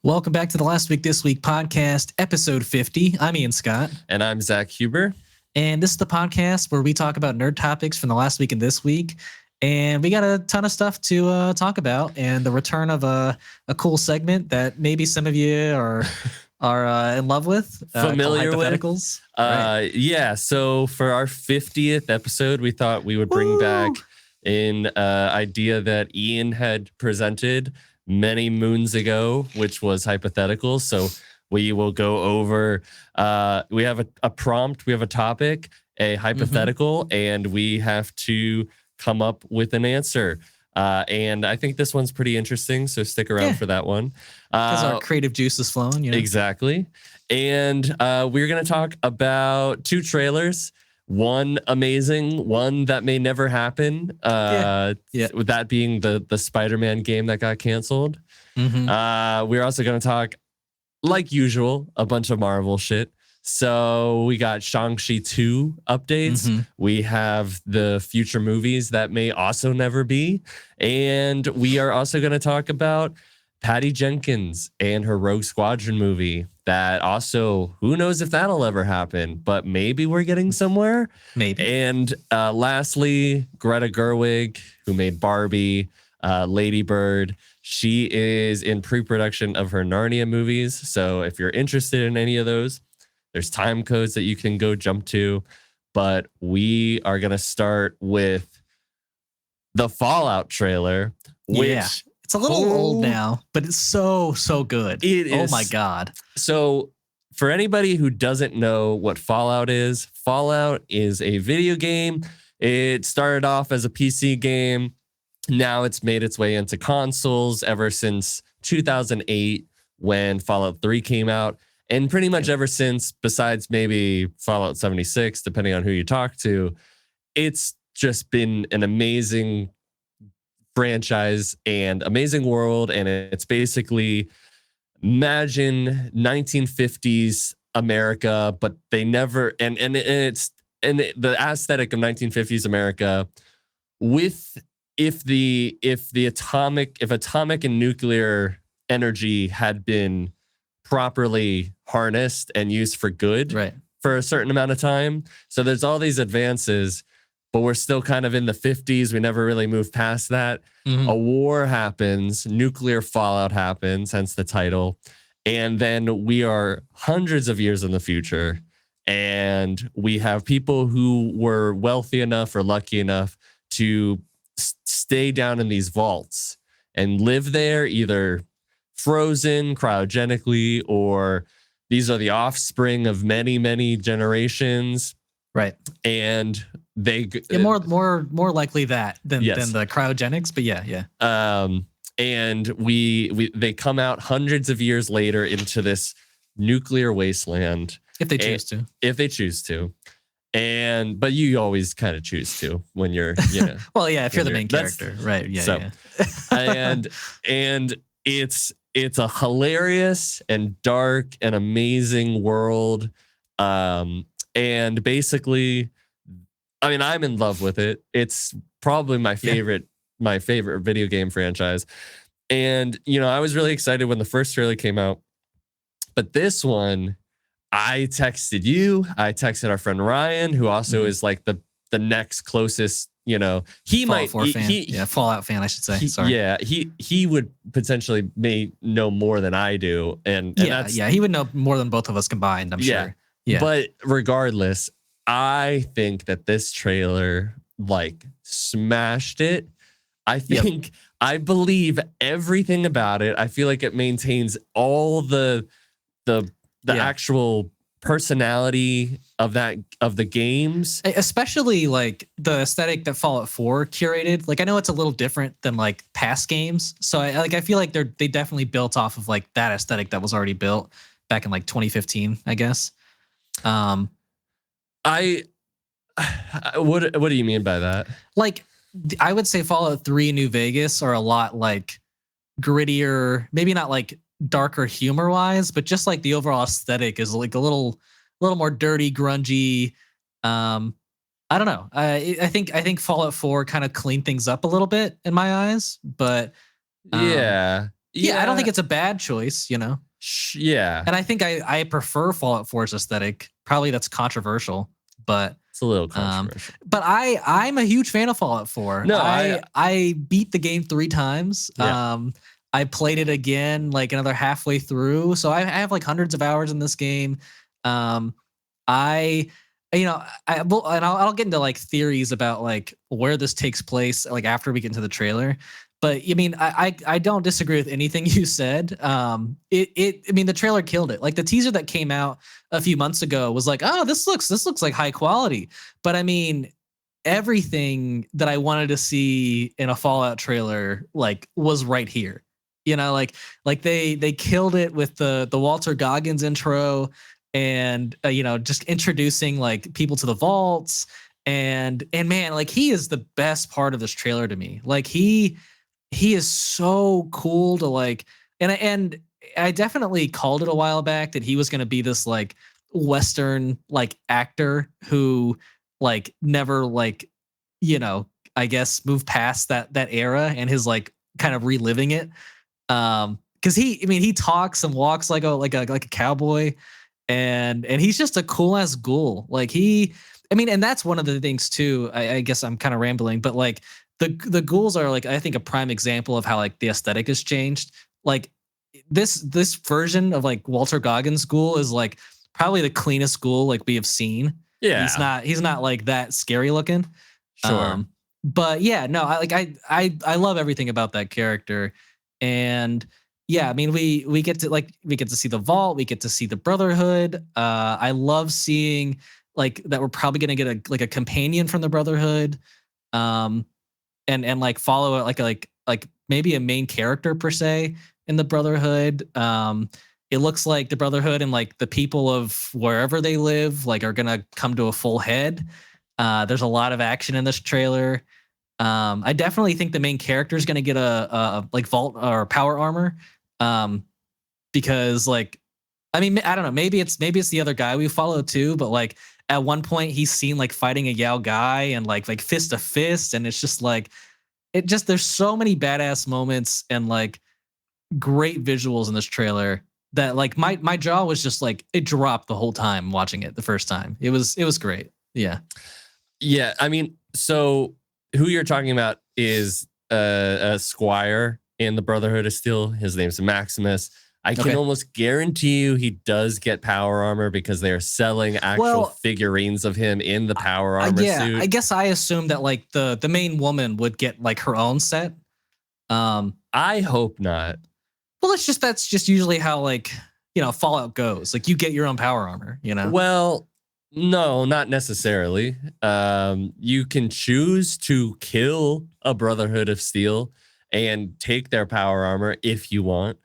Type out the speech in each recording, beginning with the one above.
Welcome back to the Last Week This Week podcast, episode 50. I'm Ian Scott. And I'm Zack Huber. And this is the podcast where we talk about nerd topics from the last week and this week. And we got a ton of stuff to talk about, and the return of a cool segment that maybe some of you are in love with. Familiar with. Hypotheticals. Right. Yeah, so for our 50th episode, we thought we would bring back an idea that Ian had presented many moons ago, which was hypotheticals. So we will go over, we have a prompt, we have a topic, a hypothetical, and we have to come up with an answer. And I think this one's pretty interesting, so stick around for that one. Because our creative juice is flowing. You know? Exactly. And we're going to talk about two trailers. One amazing, one that may never happen. With that being the Spider-Man game that got canceled. We're also going to talk, like usual, a bunch of Marvel shit. So we got Shang-Chi 2 updates. We have the future movies that may also never be. And we are also going to talk about Patty Jenkins and her Rogue Squadron movie that also, who knows if that'll ever happen, but maybe we're getting somewhere. Maybe. And lastly, Greta Gerwig, who made Barbie, Lady Bird. She is in pre-production of her Narnia movies. So if you're interested in any of those, there's time codes that you can go jump to. But we are going to start with the Fallout trailer, which... It's a little old now, but it's so good. It is. Oh my God. So for anybody who doesn't know what Fallout is a video game. It started off as a PC game. Now it's made its way into consoles ever since 2008 when Fallout 3 came out. And pretty much ever since, besides maybe Fallout 76, depending on who you talk to, it's just been an amazing franchise and amazing world. And it's basically, imagine 1950s America, but they never, and it's, and the aesthetic of 1950s America with, if atomic and nuclear energy had been properly harnessed and used for good for a certain amount of time. So there's all these advances, but we're still kind of in the 50s. We never really moved past that. A war happens, nuclear fallout happens, hence the title. And then we are hundreds of years in the future. And we have people who were wealthy enough or lucky enough to stay down in these vaults and live there, either frozen cryogenically, or these are the offspring of many, many generations. Right. And they more likely that than the cryogenics, but yeah. And they come out hundreds of years later into this nuclear wasteland if they choose to. And but you always kind of choose to when you're well, yeah, if you're the main character, right? Yeah. And it's a hilarious and dark and amazing world. And basically, I mean, I'm in love with it. It's probably my favorite video game franchise. And, I was really excited when the first trailer came out. But this one, I texted you. I texted our friend Ryan, who also is like the next closest, Fallout fan, I should say. Sorry. Yeah, he would potentially may know more than I do. And he would know more than both of us combined, I'm sure. Yeah. But regardless, I think that this trailer smashed it. I believe everything about it. I feel like it maintains all the actual personality of the games, especially the aesthetic that Fallout 4 curated. I know it's a little different than past games, so I feel like they definitely built off of that aesthetic that was already built back in 2015, I guess. What do you mean by that? I would say Fallout 3 and New Vegas are a lot grittier, maybe not darker humor wise, but just the overall aesthetic is a little more dirty, grungy. I don't know. I think Fallout 4 kind of cleaned things up a little bit in my eyes, but yeah. I don't think it's a bad choice, you know. Yeah. And I think I prefer Fallout 4's aesthetic. Probably that's controversial, but It's a little controversial. But I'm a huge fan of Fallout 4. No, I beat the game 3 times. Yeah. I played it again like another halfway through. So I have like hundreds of hours in this game. I you know, I'll get into like theories about like where this takes place like after we get into the trailer. But I mean, I don't disagree with anything you said. I mean, the trailer killed it. Like the teaser that came out a few months ago was like, oh, this looks like high quality. But I mean, everything that I wanted to see in a Fallout trailer like was right here. You know, like they killed it with the Walter Goggins intro and you know, just introducing like people to the vaults and man, like he is the best part of this trailer to me. Like he is so cool to like, and I definitely called it a while back that he was going to be this like Western like actor who like never like, you know, I guess moved past that era and his like kind of reliving it. Cause he talks and walks like a cowboy and he's just a cool ass ghoul. Like and that's one of the things too. I guess I'm kind of rambling, but like, the ghouls are like I think a prime example of how like the aesthetic has changed. Like this version of like Walter Goggins ghoul is like probably the cleanest ghoul like we have seen. Yeah, he's not like that scary looking. Sure. But yeah, no, I love everything about that character, and yeah, I mean we get to see the vault, we get to see the Brotherhood. I love seeing like that we're probably gonna get a companion from the Brotherhood. And like follow it like maybe a main character per se in the Brotherhood. It looks like the Brotherhood and like the people of wherever they live like are gonna come to a full head. There's a lot of action in this trailer. I definitely think the main character is gonna get a like vault or power armor. Because like I mean I don't know, maybe it's the other guy we follow too, but like at one point he's seen like fighting a Yao guy and like fist to fist, and it's just like there's so many badass moments and like great visuals in this trailer that like my jaw was just like it dropped the whole time watching it the first time. It was great. Yeah. Yeah, I mean, so who you're talking about is a squire in the Brotherhood of Steel. His name's Maximus. I can almost guarantee you he does get power armor because they're selling actual figurines of him in the power armor suit. I guess I assumed that like the main woman would get like her own set. I hope not. Well, that's just usually how like, you know, Fallout goes. Like you get your own power armor, you know? Well, no, not necessarily. You can choose to kill a Brotherhood of Steel and take their power armor if you want.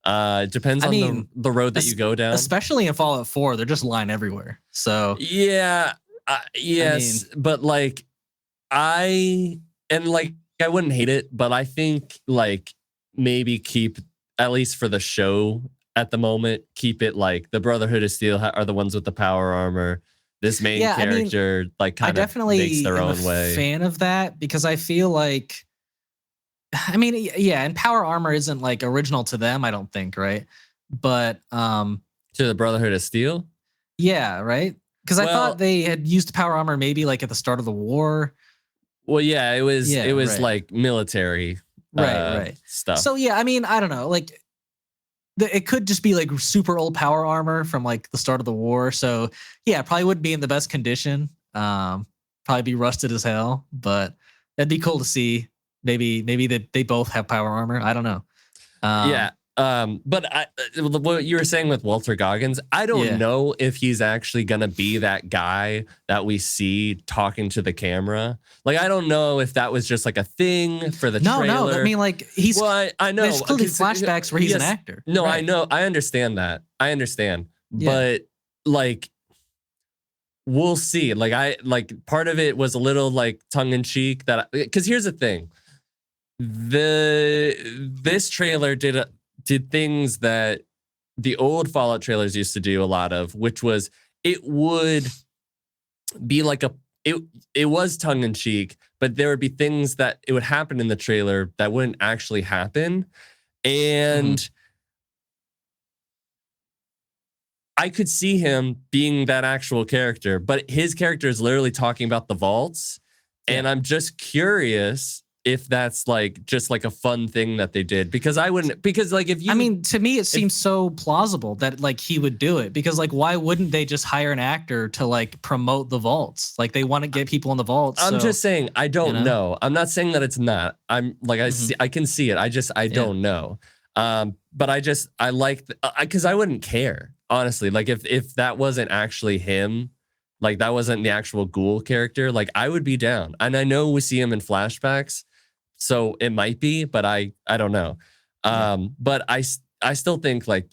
It depends on the road that you go down. Especially in Fallout 4, they're just lying everywhere. So yeah, yes, but like I wouldn't hate it, but I think like maybe keep at least for the show at the moment, keep it like the Brotherhood of Steel are the ones with the power armor. This main character like kind of makes their own way. Fan of that because I feel like. I mean, yeah, and power armor isn't like original to them, I don't think, right? But to the Brotherhood of Steel? Yeah, right? Because I thought they had used power armor maybe like at the start of the war. Well, yeah, it was like military stuff. So yeah, I mean, I don't know, like it could just be like super old power armor from like the start of the war. So yeah, it probably wouldn't be in the best condition. Probably be rusted as hell, but that'd be cool to see. Maybe they both have power armor. I don't know. Yeah. But what you were saying with Walter Goggins, I don't know if he's actually going to be that guy that we see talking to the camera. Like, I don't know if that was just like a thing for the trailer. No, I mean, like, he's... Well, I know. There's clearly flashbacks where he's an actor. No, right. I know. I understand that. But, like, we'll see. Like, part of it was a little, like, tongue-in-cheek. Because here's the thing. This trailer did things that the old Fallout trailers used to do a lot of, which was it would be like it was tongue in cheek, but there would be things that it would happen in the trailer that wouldn't actually happen. And I could see him being that actual character, but his character is literally talking about the vaults. And I'm just curious if that's like just like a fun thing that they did, because I wouldn't, because like if you, I mean, to me, it seems so plausible that like he would do it, because like, why wouldn't they just hire an actor to like promote the vaults? Like they want to get people in the vaults. I'm just saying, I don't know. I'm not saying that it's not. I'm like, I can see it. I don't know. But I like, because I wouldn't care, honestly. Like if that wasn't actually him, like that wasn't the actual ghoul character, like I would be down. And I know we see him in flashbacks, so it might be, but I don't know. But I still think like,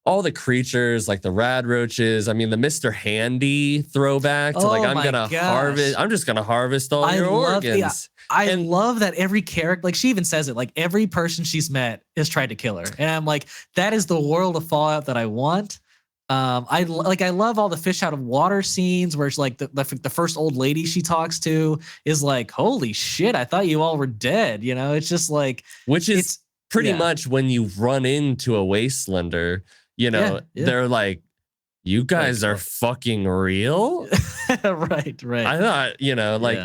all the creatures, like the rad roaches. I mean, the Mr. Handy throwback to like, I'm just gonna harvest all your organs. I love that every character, like she even says it, like every person she's met has tried to kill her. And I'm like, that is the world of Fallout that I want. I love all the fish out of water scenes where it's like the first old lady she talks to is like, holy shit, I thought you all were dead. You know, it's just like, which is pretty much when you run into a Wastelander, you know, they're like, you guys are fucking real. right. I thought, you know, like,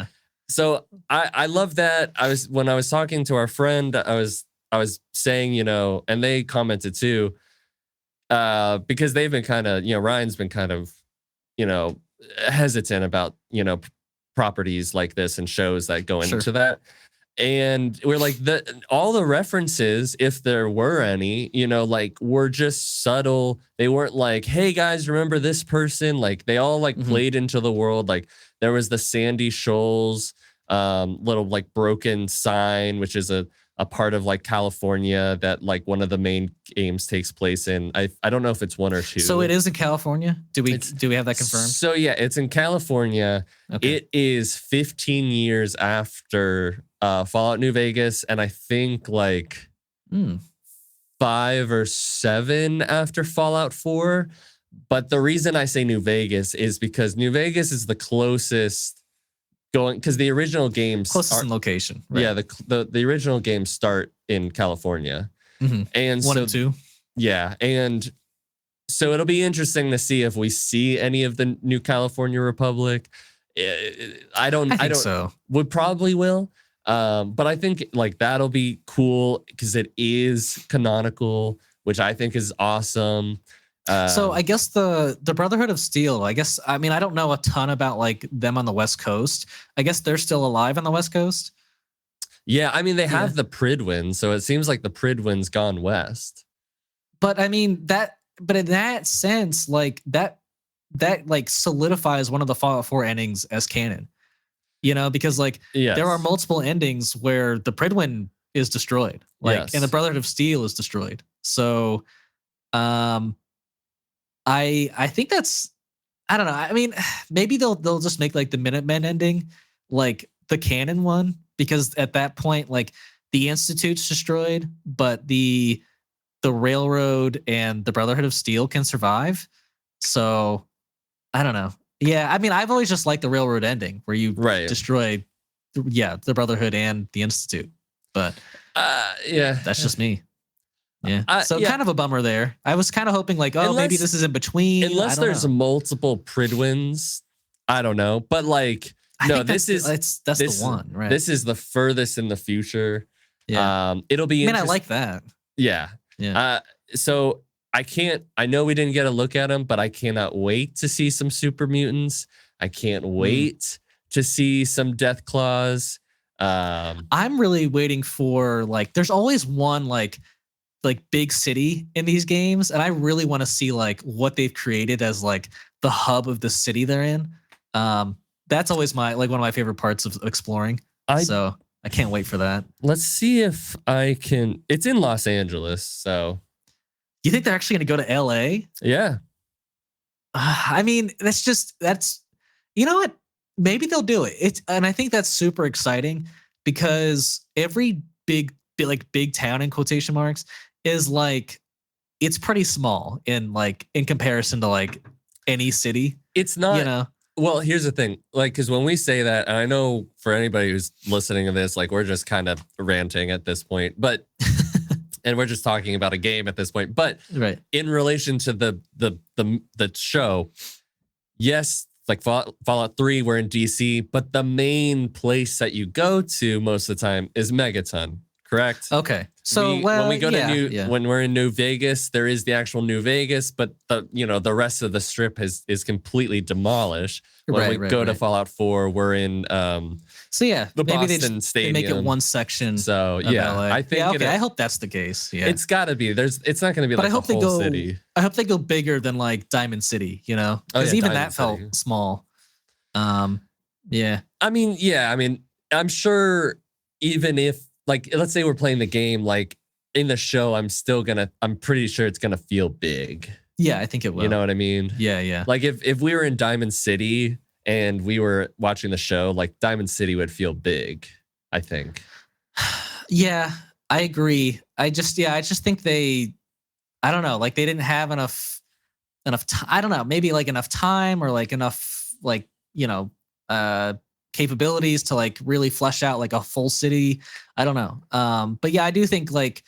so I love that. When I was talking to our friend, I was saying, you know, and they commented too, because they've been kind of, you know, Ryan's been kind of, you know, hesitant about, you know, properties like this and shows that go into that. And we're like, all the references, if there were any, you know, like were just subtle. They weren't like, hey guys, remember this person? Like they all like played into the world. Like there was the Sandy Shoals little like broken sign, which is a part of like California that like one of the main games takes place in. I don't know if it's 1 or 2. So it is in California? Do we have that confirmed? So yeah, it's in California. Okay. It is 15 years after Fallout New Vegas, and I think like 5 or 7 after Fallout 4. But the reason I say New Vegas is because New Vegas is the closest going, because the original games closest in location. Right? Yeah, the original games start in California, and 1 and 2. Yeah, and so it'll be interesting to see if we see any of the new California Republic. I don't think so. We probably will. But I think like that'll be cool because it is canonical, which I think is awesome. So I guess the Brotherhood of Steel, I mean, I don't know a ton about like them on the West Coast. I guess they're still alive on the West Coast. Yeah, I mean, they have the Pridwin, so it seems like the Pridwin's gone west. But I mean, but in that sense, like that like solidifies one of the Fallout 4 endings as canon. You know, because like there are multiple endings where the Pridwin is destroyed, like, and the Brotherhood of Steel is destroyed. So, I think that's, I don't know. I mean, maybe they'll just make like the Minutemen ending like the canon one, because at that point, like the Institute's destroyed, but the Railroad and the Brotherhood of Steel can survive. So I don't know. Yeah, I mean, I've always just liked the Railroad ending where you destroy, the Brotherhood and the Institute. But that's just me. Yeah. So kind of a bummer there. I was kind of hoping like, maybe this is in between. Unless there's multiple Pridwins, I don't know. But like, that's the one, right? This is the furthest in the future. Yeah. It'll be. I like that. Yeah. Yeah. So I know we didn't get a look at them, but I cannot wait to see some super mutants. I can't wait to see some Death Claws. I'm really waiting for like, there's always one like big city in these games, and I really want to see like what they've created as like the hub of the city they're in. That's always one of my favorite parts of exploring. So I can't wait for that. Let's see if I can. It's in Los Angeles, so. You think they're actually going to go to LA? Yeah. I mean, you know what? Maybe they'll do it. And I think that's super exciting because every big town in quotation marks is like, it's pretty small in comparison to like any city. It's not, you know. Well, here's the thing, like, because when we say that, and I know for anybody who's listening to this, like, we're just kind of ranting at this point, but and we're just talking about a game at this point. But Right. in relation to the show, yes, like Fallout 3, we're in DC, but the main place that you go to most of the time is Megaton, correct? Okay. So when we go to when we're in New Vegas, there is the actual New Vegas, but the rest of the strip is completely demolished. When we go to Fallout 4, we're in so yeah, the maybe Boston Stadium. they make it one section. So of yeah, LA. I think I hope that's the case. Yeah, it's got to be. It's not going to be like the whole city. I hope they go bigger than like Diamond City. Because even that felt small. Yeah. I mean, I'm sure even if like let's say we're playing the game, like in the show, I'm pretty sure it's gonna feel big. Yeah, I think it will. You know what I mean? Yeah, yeah. Like if we were in Diamond City and we were watching the show, like Diamond City would feel big, I think. Yeah, I agree. I just think I don't know, like they didn't have enough time. I don't know, maybe like enough time or like enough like, capabilities to like really flesh out like a full city. I don't know. But yeah, I do think like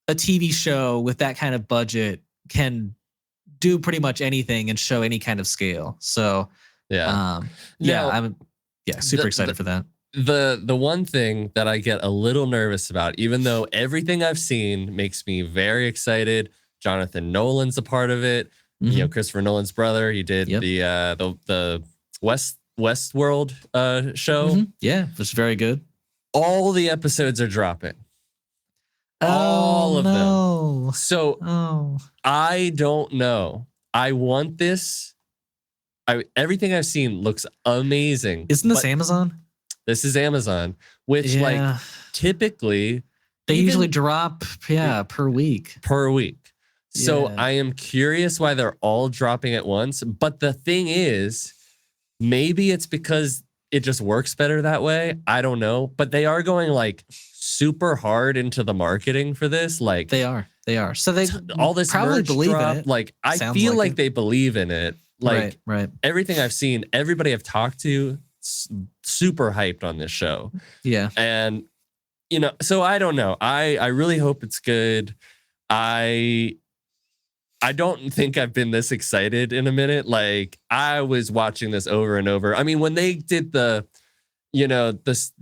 a TV show with that kind of budget can do pretty much anything and show any kind of scale. So I'm super excited for that. The one thing that I get a little nervous about, even though everything I've seen makes me very excited, Jonathan Nolan's a part of it. Mm-hmm. Christopher Nolan's brother. He did the Westworld show. Mm-hmm. Yeah, it was very good. All the episodes are dropping. All of them. So I don't know. I want this. Everything I've seen looks amazing. Isn't this Amazon? This is Amazon, which like typically they usually drop per week. So I am curious why they're all dropping at once. But the thing is, maybe it's because it just works better that way. I don't know. But they are going like super hard into the marketing for this. Like they are. So they all this probably believe in it. Like I feel like they believe in it. Like right. Everything I've seen, everybody I've talked to, super hyped on this show. Yeah. And so I don't know. I really hope it's good. I don't think I've been this excited in a minute. Like I was watching this over and over. I mean, when they did the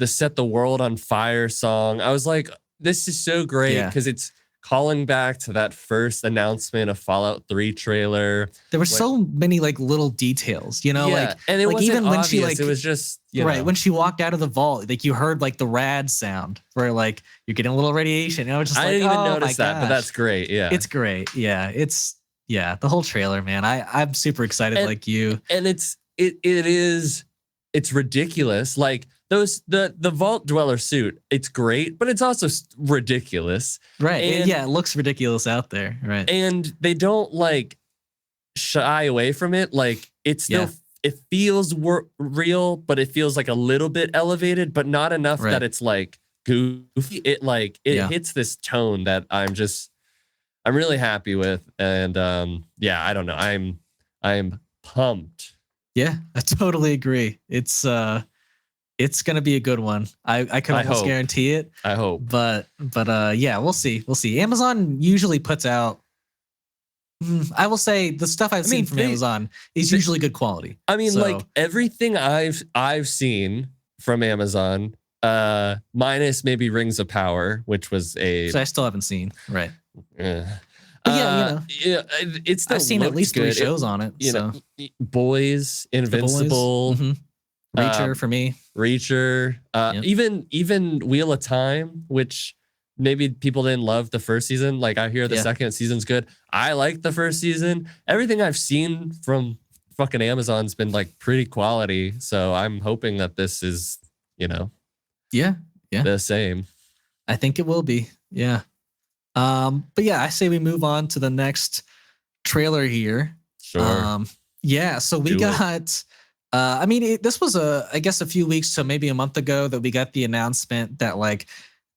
Set the World on Fire song, I was like, this is so great because it's calling back to that first announcement of Fallout 3 trailer. There were so many like little details, like, and it like wasn't even when she obvious, like, it was just when she walked out of the vault, like you heard like the rad sound where like you're getting a little radiation. I was just I didn't even notice that, but that's great. Yeah, it's great. Yeah, the whole trailer, man. I'm super excited like you. And it's ridiculous. Like the Vault Dweller suit, it's great, but it's also ridiculous. Right. And, it looks ridiculous out there. Right. And they don't like shy away from it. Like it's still it feels real, but it feels like a little bit elevated, but not enough that it's like goofy. It hits this tone that I'm really happy with. And I don't know. I'm pumped. Yeah, I totally agree. It's gonna be a good one. I can almost guarantee it. I hope. But we'll see. Amazon usually puts out, I will say the stuff I've seen from Amazon is usually good quality. I mean, like everything I've seen from Amazon, minus maybe Rings of Power, which was so I still haven't seen. Right. But it's still I've seen at least 3 shows on it. Boys, Invincible, Reacher for me. Even Wheel of Time, which maybe people didn't love the first season. Like I hear the second season's good. I like the first season. Everything I've seen from fucking Amazon's been like pretty quality. So I'm hoping that this is, the same. I think it will be. Yeah. But yeah, I say we move on to the next trailer here. Sure. So we got, this was I guess a few weeks to maybe a month ago that we got the announcement that like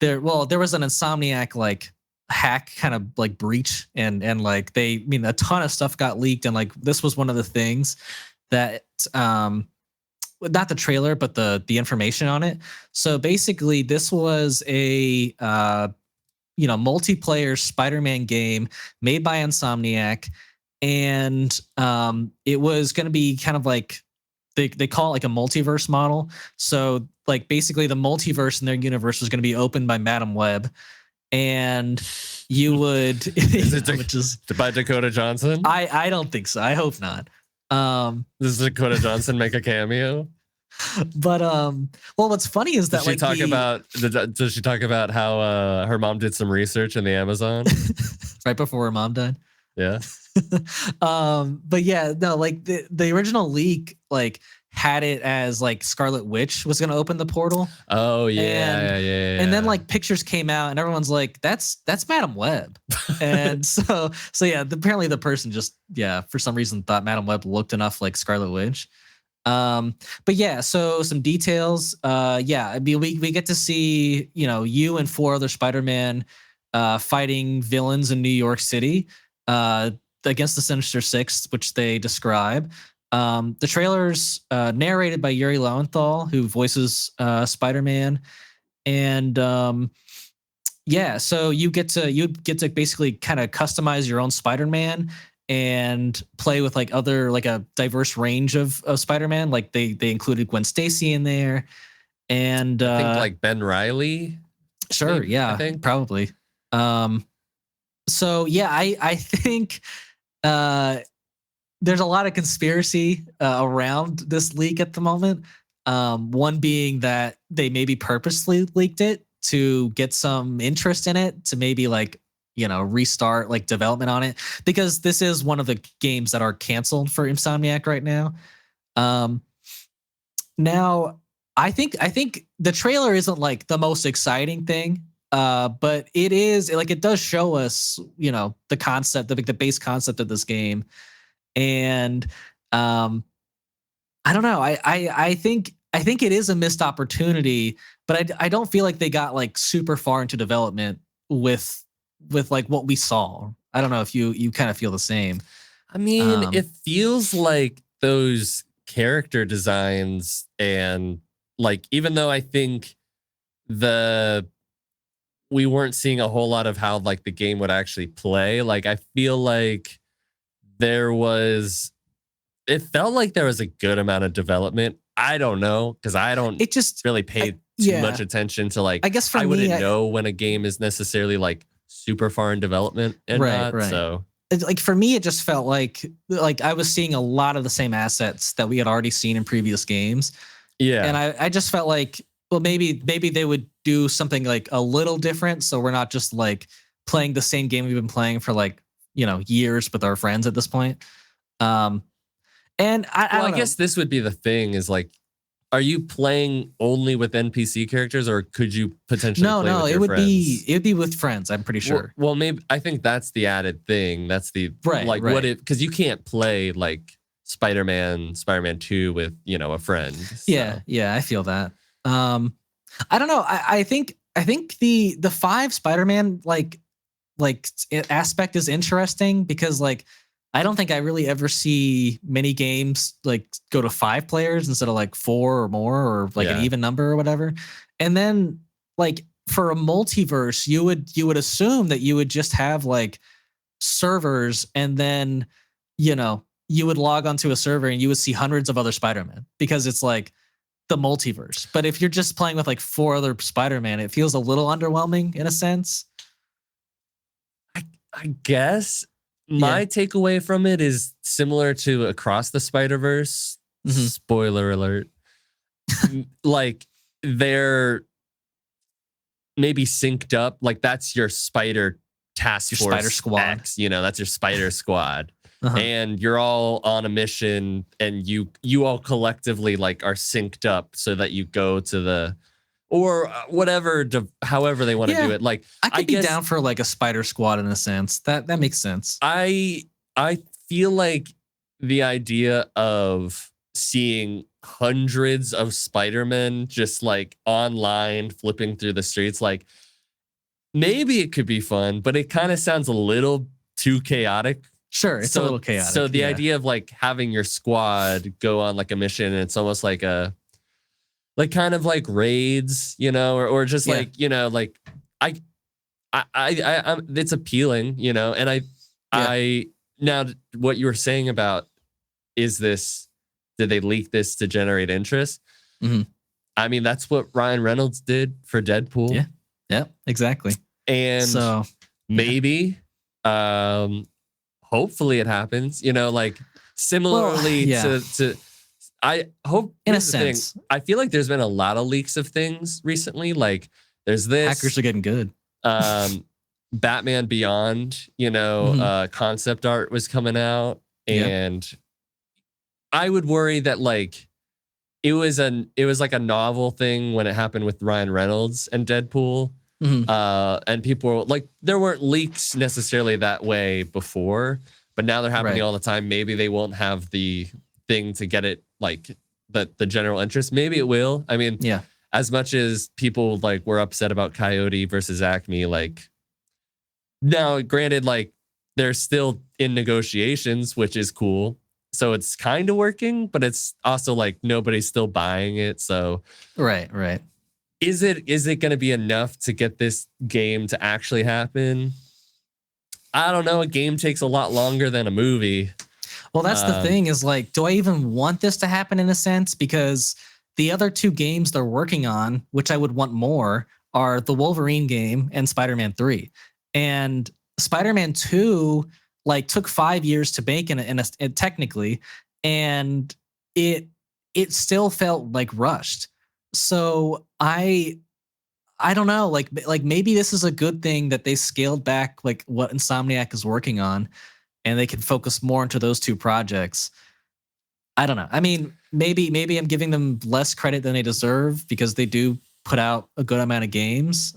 there was an Insomniac like hack kind of like breach and like a ton of stuff got leaked. And like, this was one of the things that, not the trailer, but the information on it. So basically this was a multiplayer Spider-Man game made by Insomniac, and it was going to be kind of like they call it like a multiverse model. So like basically the multiverse in their universe was going to be opened by Madam Web, and you would which is by Dakota Johnson. I don't think so. I hope not. Does Dakota Johnson make a cameo? But well, what's funny is that does she talk about how her mom did some research in the Amazon right before her mom died? Yeah. But yeah, no, like the original leak like had it as like Scarlet Witch was going to open the portal. Oh yeah, yeah. And then like pictures came out, and everyone's like, "That's Madam Web." And so yeah, apparently the person just for some reason thought Madam Web looked enough like Scarlet Witch. But yeah, so some details. I mean, we get to see you and 4 other Spider-Man fighting villains in New York City against the Sinister Six, which they describe. The trailer's narrated by Yuri Lowenthal, who voices Spider-Man, and so you get to basically kind of customize your own Spider-Man and play with like a diverse range of Spider-Man. Like they included Gwen Stacy in there, and I think like Ben Reilly. Sure, maybe, yeah, I think probably. So yeah, I think there's a lot of conspiracy around this leak at the moment. One being that they maybe purposely leaked it to get some interest in it, to maybe like restart like development on it, because this is one of the games that are canceled for Insomniac right now. Now I think the trailer isn't like the most exciting thing, but it is like it does show us the concept, the base concept of this game, and I don't know. I think it is a missed opportunity, but I don't feel like they got like super far into development with like what we saw. I don't know if you kind of feel the same. I mean, it feels like those character designs, and like even though I think we weren't seeing a whole lot of how like the game would actually play, like I feel like it felt like there was a good amount of development. I don't know, because I don't really pay too much attention to like, I guess for I me, wouldn't know when a game is necessarily like super far in development and not. So like for me, it just felt like I was seeing a lot of the same assets that we had already seen in previous games. Yeah. And I just felt like, well, maybe they would do something like a little different, so we're not just like playing the same game we've been playing for like years with our friends at this point. And I guess this would be the thing, is like, are you playing only with NPC characters, or could you potentially play with your friends? It would be with friends, I'm pretty sure. Well, maybe I think that's the added thing. That's the what if, because you can't play like Spider-Man 2 with a friend. So. Yeah, I feel that. I don't know. I think the 5 Spider-Man like aspect is interesting, because like I don't think I really ever see many games like go to 5 players instead of like 4 or more, or like an even number or whatever. And then like for a multiverse, you would assume that you would just have like servers, and then you would log onto a server and you would see hundreds of other Spider-Man, because it's like the multiverse. But if you're just playing with like 4 other Spider-Man, it feels a little underwhelming in a sense. I guess my takeaway from it is similar to Across the Spider-Verse. Mm-hmm. Spoiler alert. Like they're maybe synced up. Like that's your Spider Task Force, Spider Squad. X, that's your Spider Squad. Uh-huh. And you're all on a mission, and you all collectively like are synced up so that you go to the, or whatever, however they want to do it. Like I guess, be down for like a Spider Squad in a sense. That makes sense. I feel like the idea of seeing hundreds of Spider-Men just like online flipping through the streets, like maybe it could be fun, but it kind of sounds a little too chaotic. Sure, it's a little chaotic. So the idea of like having your squad go on like a mission, and it's almost like a kind of like raids, or just like, like it's appealing, you know, and I now what you were saying about did they leak this to generate interest? Mhm. I mean, that's what Ryan Reynolds did for Deadpool. Yeah. Yeah, exactly. And So maybe, hopefully it happens, you know, like similarly yeah. to I hope In a here's the thing. sense, I feel like there's been a lot of leaks of things recently. Like there's hackers this, are getting good. Batman Beyond, you know, Mhm. concept art was coming out, Yeah. and I would worry that like it was like a novel thing when it happened with Ryan Reynolds and Deadpool. Mhm. And people were like, there weren't leaks necessarily that way before, but now they're happening Right. all the time. Maybe they won't have the thing to get it like the general interest. Maybe it will. I mean, Yeah. as much as people like were upset about Coyote versus Acme, like now, granted, like they're still in negotiations, which is cool. So it's kind of working, but it's also like nobody's still buying it. So Right. Right. is it going to be enough to get this game to actually happen? I don't know. A game takes a lot longer than a movie. Well, that's the thing is like, do I even want this to happen in a sense? Because the other two games they're working on, which I would want more, are the Wolverine game and Spider-Man 3. And Spider-Man 2 like took 5 years to make technically, and it it still felt like rushed. So I don't know, like maybe this is a good thing that they scaled back like what Insomniac is working on and they can focus more into those two projects. I don't know. I mean, maybe I'm giving them less credit than they deserve because they do put out a good amount of games.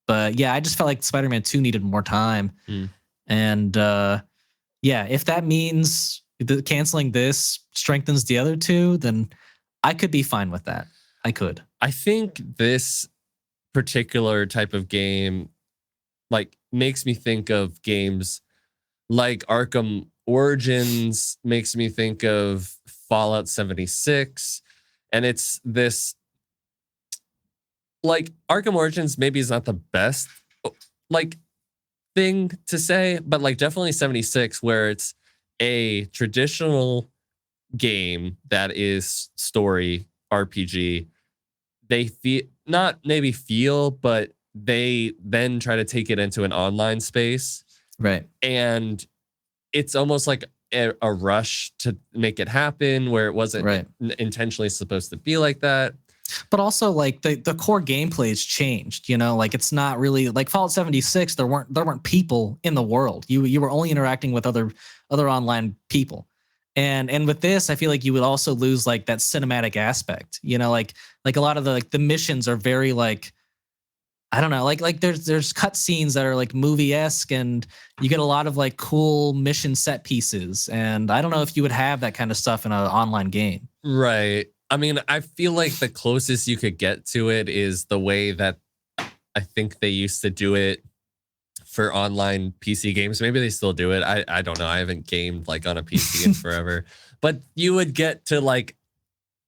But yeah, I just felt like Spider-Man 2 needed more time. Mm. And yeah, if that means canceling this strengthens the other two, then I could be fine with that. I could. I think this particular type of game like makes me think of games like Arkham Origins, makes me think of Fallout 76. And it's this like Arkham Origins maybe is not the best like thing to say, but like definitely 76, where it's a traditional game that is story RPG. They feel not maybe feel, but they then try to take it into an online space. Right. And it's almost like a rush to make it happen where it wasn't Right. intentionally supposed to be like that. But also like the core gameplay's changed, you know, like it's not really like Fallout 76, there weren't people in the world. You were only interacting with other online people. And with this, I feel like you would also lose like that cinematic aspect. You know, like a lot of the missions are very like I don't know, like there's cut scenes that are like movie-esque and you get a lot of like cool mission set pieces. And I don't know if you would have that kind of stuff in an online game. Right. I mean, I feel like the closest you could get to it is the way that I think they used to do it for online PC games. Maybe they still do it. I don't know. I haven't gamed like on a PC in forever. But you would get to like,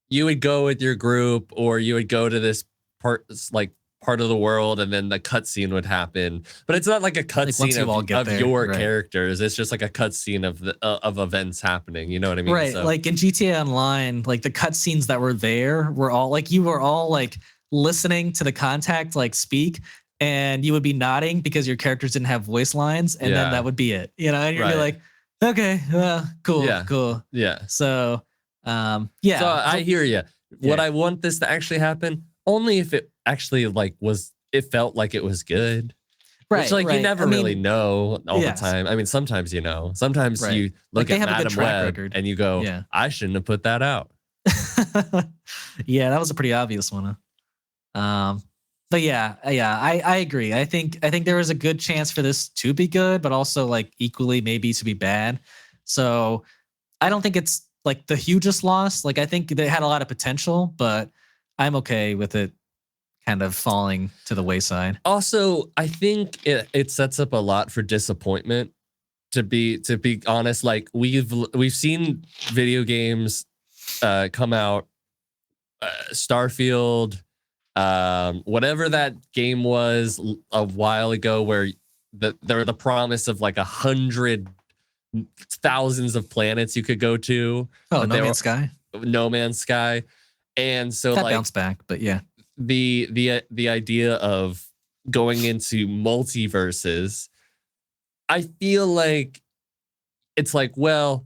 you would go with your group or you would go to this part of the world and then the cutscene would happen. But it's not like a cutscene of your characters. It's just like a cutscene of events happening. You know what I mean? Right. So, like in GTA Online, like the cutscenes that were there were all like you were all like listening to the contact like speak, and you would be nodding because your characters didn't have voice lines, and then that would be it. You know, and you'd be like, okay, cool, cool. Yeah. So yeah. So I hear you. Would I want this to actually happen? Only if it actually like it felt like it was good. Right. Which like you never really know all the time. I mean, sometimes you know. Sometimes you look at Madam Web and you go, I shouldn't have put that out. Yeah, that was a pretty obvious one. But yeah, I agree. I think there was a good chance for this to be good, but also like equally maybe to be bad. So I don't think it's like the hugest loss. Like I think they had a lot of potential, but I'm okay with it kind of falling to the wayside. Also, I think it sets up a lot for disappointment. To be honest, like we've seen video games come out, Starfield, Whatever that game was a while ago, where there were the promise of like 100 thousands of planets you could go to. Oh, No Man's Sky. No Man's Sky, and so that like bounced back, but yeah, the idea of going into multiverses, I feel like it's like, well,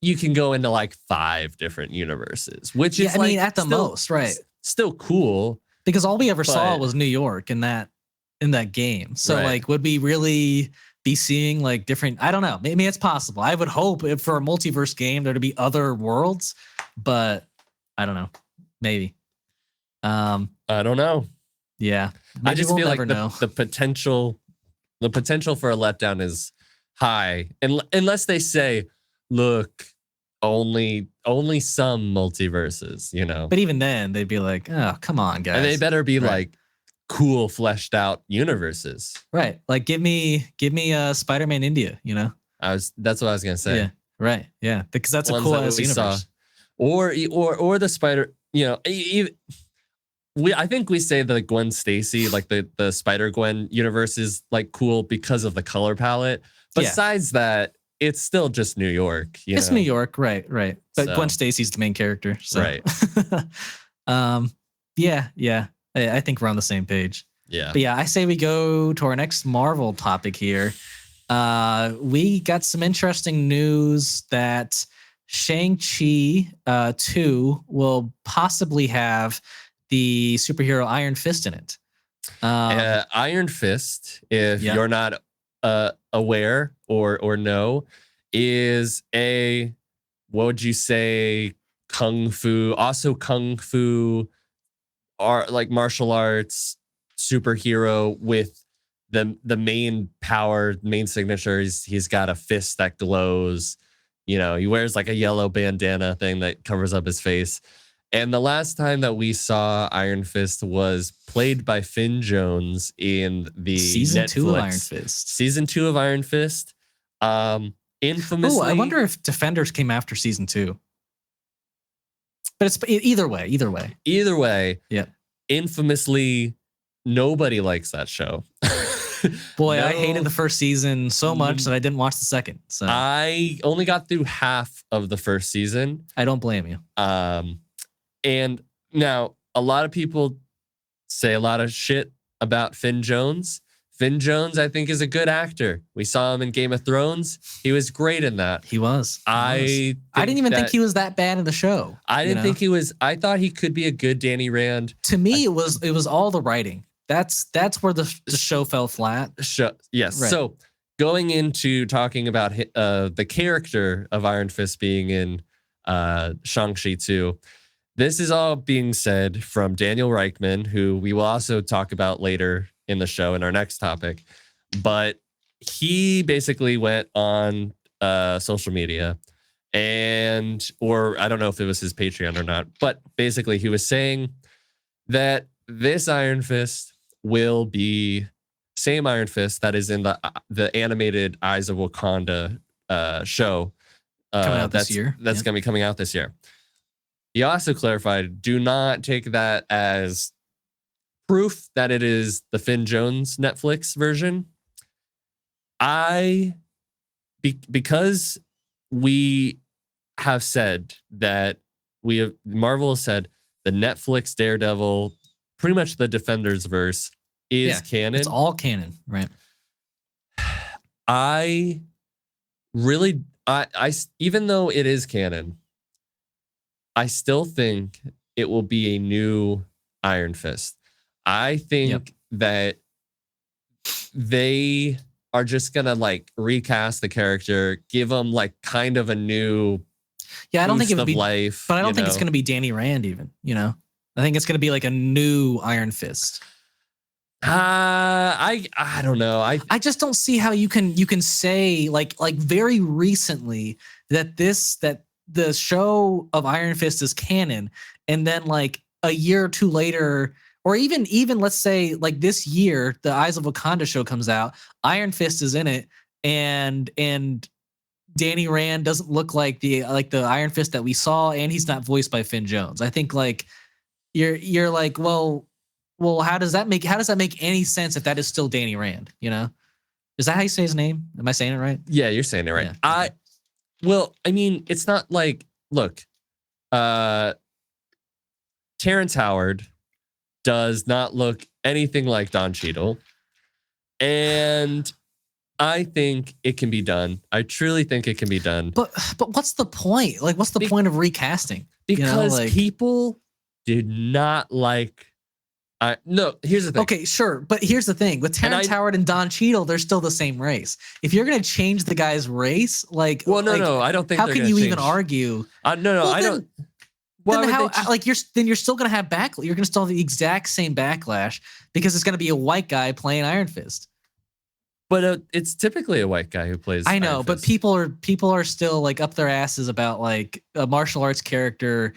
you can go into like 5 different universes, which is I like mean, at the still, most, right? Still cool, because all we ever saw was New York in that game. So Right. like, would we really be seeing like different? I don't know. Maybe it's possible. I would hope if for a multiverse game there to be other worlds, but I don't know. Maybe. I don't know. Yeah. I just feel like the potential for a letdown is high, unless they say, look, only some multiverses, you know. But even then, they'd be like, oh, come on, guys. And they better be like cool, fleshed out universes. Right. Like give me Spider-Man India, you know? That's what I was gonna say. Yeah. Right. Yeah. Because that's a cool ass universe. Or the Spider, you know, I think we say the Gwen Stacy, like the Spider-Gwen universe is like cool because of the color palette. Besides that, it's still just New York. It's New York, right. But So. Gwen Stacy's the main character. So. Right. Yeah. I think we're on the same page. Yeah. But yeah, I say we go to our next Marvel topic here. We got some interesting news that Shang-Chi 2 will possibly have the superhero Iron Fist in it. Iron Fist, if you're not aware or know, is a, what would you say, kung fu art, like martial arts superhero with the main power, main signature. He's got a fist that glows. You know, he wears like a yellow bandana thing that covers up his face. And the last time that we saw Iron Fist was played by Finn Jones in the season Netflix 2 of Iron Fist. Season 2 of Iron Fist. Infamously. Oh, I wonder if Defenders came after season 2. But it's either way. Either way. Yeah. Infamously, nobody likes that show. Boy, I hated the first season so much that I didn't watch the second. So I only got through half of the first season. I don't blame you. And now a lot of people say a lot of shit about Finn Jones. Finn Jones, I think, is a good actor. We saw him in Game of Thrones. He was great in that. He was. I didn't even think he was that bad in the show. I didn't think he was. I thought he could be a good Danny Rand. To me, it was all the writing. That's where the show fell flat. Yes. Right. So going into talking about the character of Iron Fist being in Shang-Chi 2, this is all being said from Daniel Reichman, who we will also talk about later in the show in our next topic. But he basically went on social media or I don't know if it was his Patreon or not, but basically he was saying that this Iron Fist will be same Iron Fist that is in the animated Eyes of Wakanda show coming out this year. That's going to be coming out this year. He also clarified, do not take that as proof that it is the Finn Jones Netflix version. Because we have said that Marvel has said the Netflix Daredevil, pretty much the Defenders verse is canon. It's all canon, right? I even though it is canon, I still think it will be a new Iron Fist. I think that they are just gonna like recast the character, give him like kind of a new I don't think it would be life, but I don't think it's gonna be Danny Rand even, you know. I think it's gonna be like a new Iron Fist. I don't know. I just don't see how you can say like very recently that the show of Iron Fist is canon, and then like a year or two later, or even let's say like this year, the Eyes of Wakanda show comes out, Iron Fist is in it, and Danny Rand doesn't look like the Iron Fist that we saw, and he's not voiced by Finn Jones. I think like you're like, well, well, how does that make any sense if that is still Danny Rand? You know, is that how you say his name? Am I saying it right? Yeah, you're saying it right. Yeah. Well, I mean, it's not like, look, Terrence Howard does not look anything like Don Cheadle. And I think it can be done. I truly think it can be done. But what's the point? Like, what's the point of recasting? Because people did not like. No, here's the thing. Okay, sure, but here's the thing: with Terrence Howard and Don Cheadle, they're still the same race. If you're gonna change the guy's race, like, no, I don't think. How can you even argue? No, I don't. Then how? You're still gonna have You're gonna still have the exact same backlash because it's gonna be a white guy playing Iron Fist. But it's typically a white guy who plays. I know, but people are still like up their asses about like a martial arts character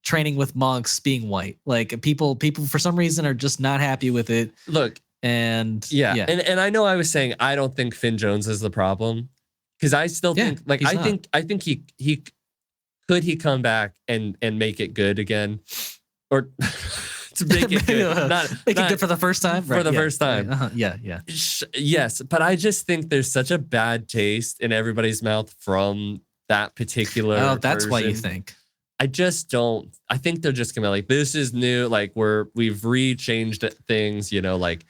training with monks being white. Like people for some reason are just not happy with it. Look, and and I know I was saying I don't think Finn Jones is the problem because I still think I think he could come back and make it good again, or to make it good, make it good for the first time. For the first time, yeah. Yes, but I just think there's such a bad taste in everybody's mouth from that particular. Oh, that's version. why you think. I just don't. I think they're just gonna be like, this is new. Like we've re-changed things. You know, like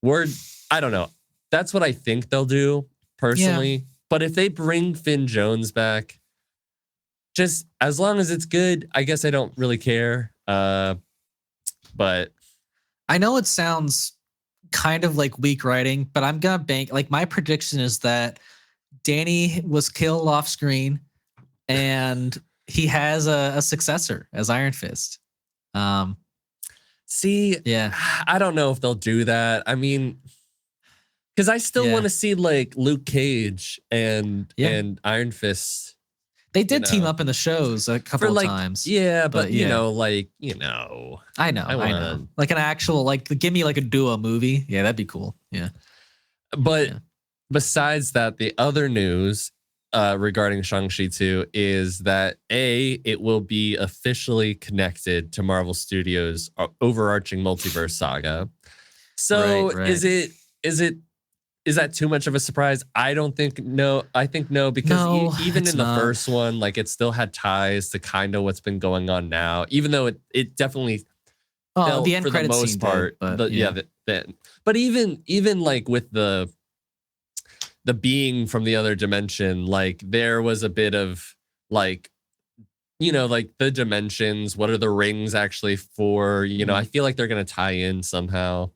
I don't know. That's what I think they'll do personally. Yeah. But if they bring Finn Jones back, just as long as it's good, I guess I don't really care. But I know it sounds kind of like weak writing, but I'm gonna bank. Like my prediction is that Danny was killed off screen, and he has a successor as Iron Fist. I don't know if they'll do that. I mean, because I still want to see like Luke Cage and Iron Fist. They did team up in the shows a couple of times. Yeah, but I know. I know. Like an actual, give me like a duo movie. Yeah, that'd be cool. Yeah. But besides that, the other news regarding Shang-Chi 2 is that it will be officially connected to Marvel Studios' overarching multiverse saga. So is that too much of a surprise? I don't think no. I think no, because even in the first one, like it still had ties to kind of what's been going on now, even though it definitely felt the end for the most part. But even like with the being from the other dimension, like there was a bit of like, like the dimensions, what are the rings actually for? I feel like they're going to tie in somehow.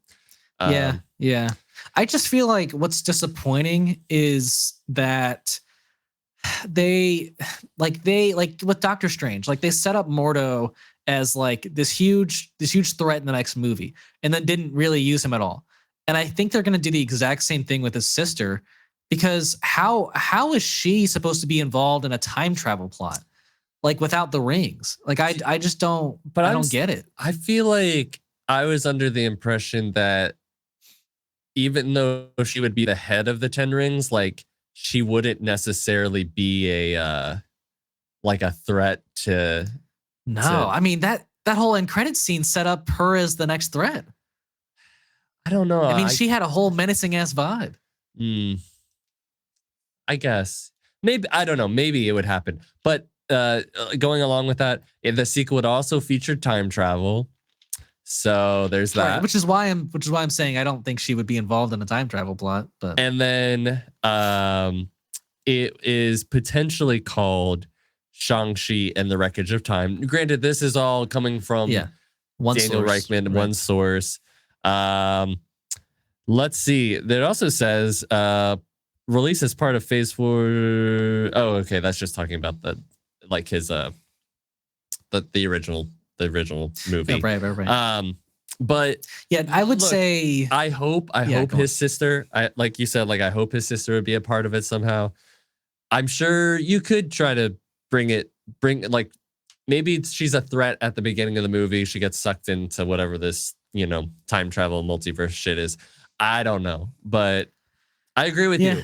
Yeah. I just feel like what's disappointing is that they with Doctor Strange, like they set up Mordo as like this huge threat in the next movie and then didn't really use him at all. And I think they're going to do the exact same thing with his sister, because how is she supposed to be involved in a time travel plot like without the rings? Like I just don't, but I don't get it. I feel like I was under the impression that even though she would be the head of the 10 rings, like she wouldn't necessarily be a threat to. No, I mean that whole end credit scene set up her as the next threat. I don't know. I mean, she had a whole menacing ass vibe. I guess maybe, I don't know. Maybe it would happen, but going along with that, the sequel would also feature time travel. So there's that, right, which is why I'm saying I don't think she would be involved in a time travel plot. But and then it is potentially called Shang-Chi and the Wreckage of Time. Granted, this is all coming from Daniel Reichman, right. One source. Let's see. It also says release as part of Phase 4. Oh, okay. That's just talking about his the original movie. Yeah, right. But yeah, I would say I hope his sister, like you said, like I hope his sister would be a part of it somehow. I'm sure you could try to bring like maybe she's a threat at the beginning of the movie. She gets sucked into whatever this, time travel multiverse shit is. I don't know, but I agree with you.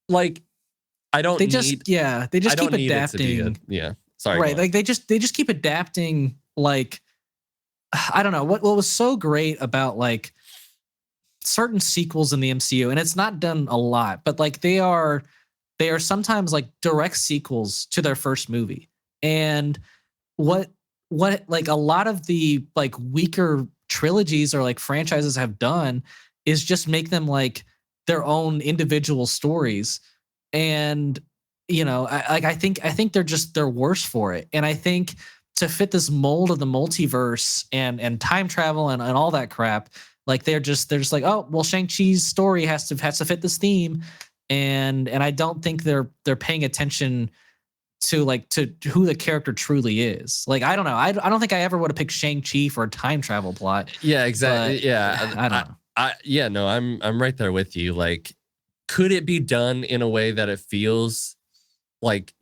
Like I don't they just keep adapting. Yeah. Sorry. Right. Like they just keep adapting like I don't know what was so great about like certain sequels in the MCU, and it's not done a lot, but like they are sometimes like direct sequels to their first movie. And what like a lot of the like weaker trilogies or like franchises have done is just make them like their own individual stories. And I think they're worse for it. And I think to fit this mold of the multiverse and time travel and all that crap, like they're just like, oh well, Shang-Chi's story has to fit this theme. And I don't think they're paying attention to who the character truly is. Like, I don't know. I don't think I ever would have picked Shang-Chi for a time travel plot. Yeah, exactly. Yeah. I don't know. No, I'm right there with you. Like, could it be done in a way that it feels like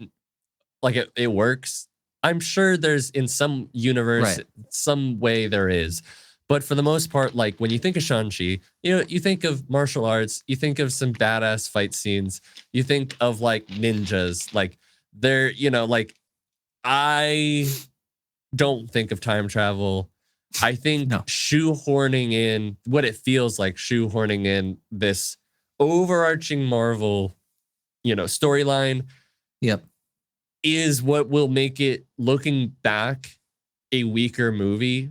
it works? I'm sure there's in some universe, Right. some way there is. But for the most part, like when you think of Shang-Chi, you think of martial arts, you think of some badass fight scenes, you think of like ninjas, like they're, like I don't think of time travel. I think No. shoehorning in what it feels like, shoehorning in this overarching Marvel, storyline. Yep. Is what will make it, looking back, a weaker movie.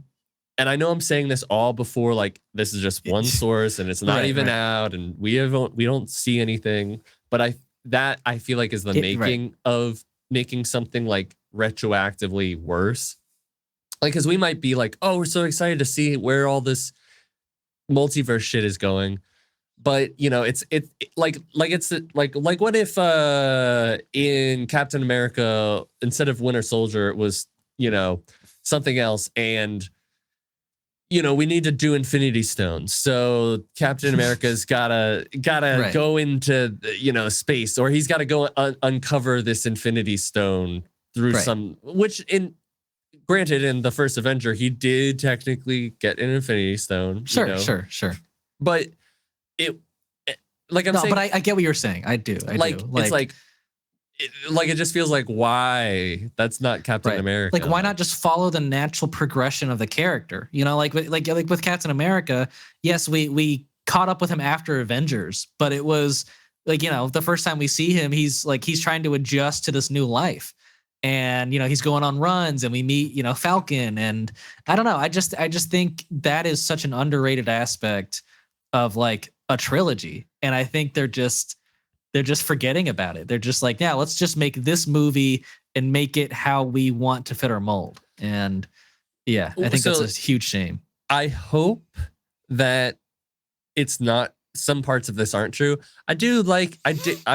And I know I'm saying this all before, like, this is just one source and it's not even out and we don't see anything. But I feel like is the making of making something like retroactively worse. Like, because we might be like, oh, we're so excited to see where all this multiverse shit is going. But it's like what if in Captain America, instead of Winter Soldier, it was something else, and we need to do Infinity Stones, so Captain America's gotta go into space, or he's got to go uncover this Infinity Stone through some, which granted in the first Avenger he did technically get an Infinity Stone, sure, but I'm saying, but I get what you're saying. I do. It's it just feels like, why that's not Captain America? Like, why not just follow the natural progression of the character? Like with Captain America, yes, we caught up with him after Avengers, but it was like, the first time we see him, he's trying to adjust to this new life. And he's going on runs, and we meet Falcon, and I don't know. I just think that is such an underrated aspect of like a trilogy, and I think they're just forgetting about it. They're just like, yeah, let's just make this movie and make it how we want to fit our mold. And yeah, I think that's a huge shame. I hope that it's not, some parts of this aren't true. I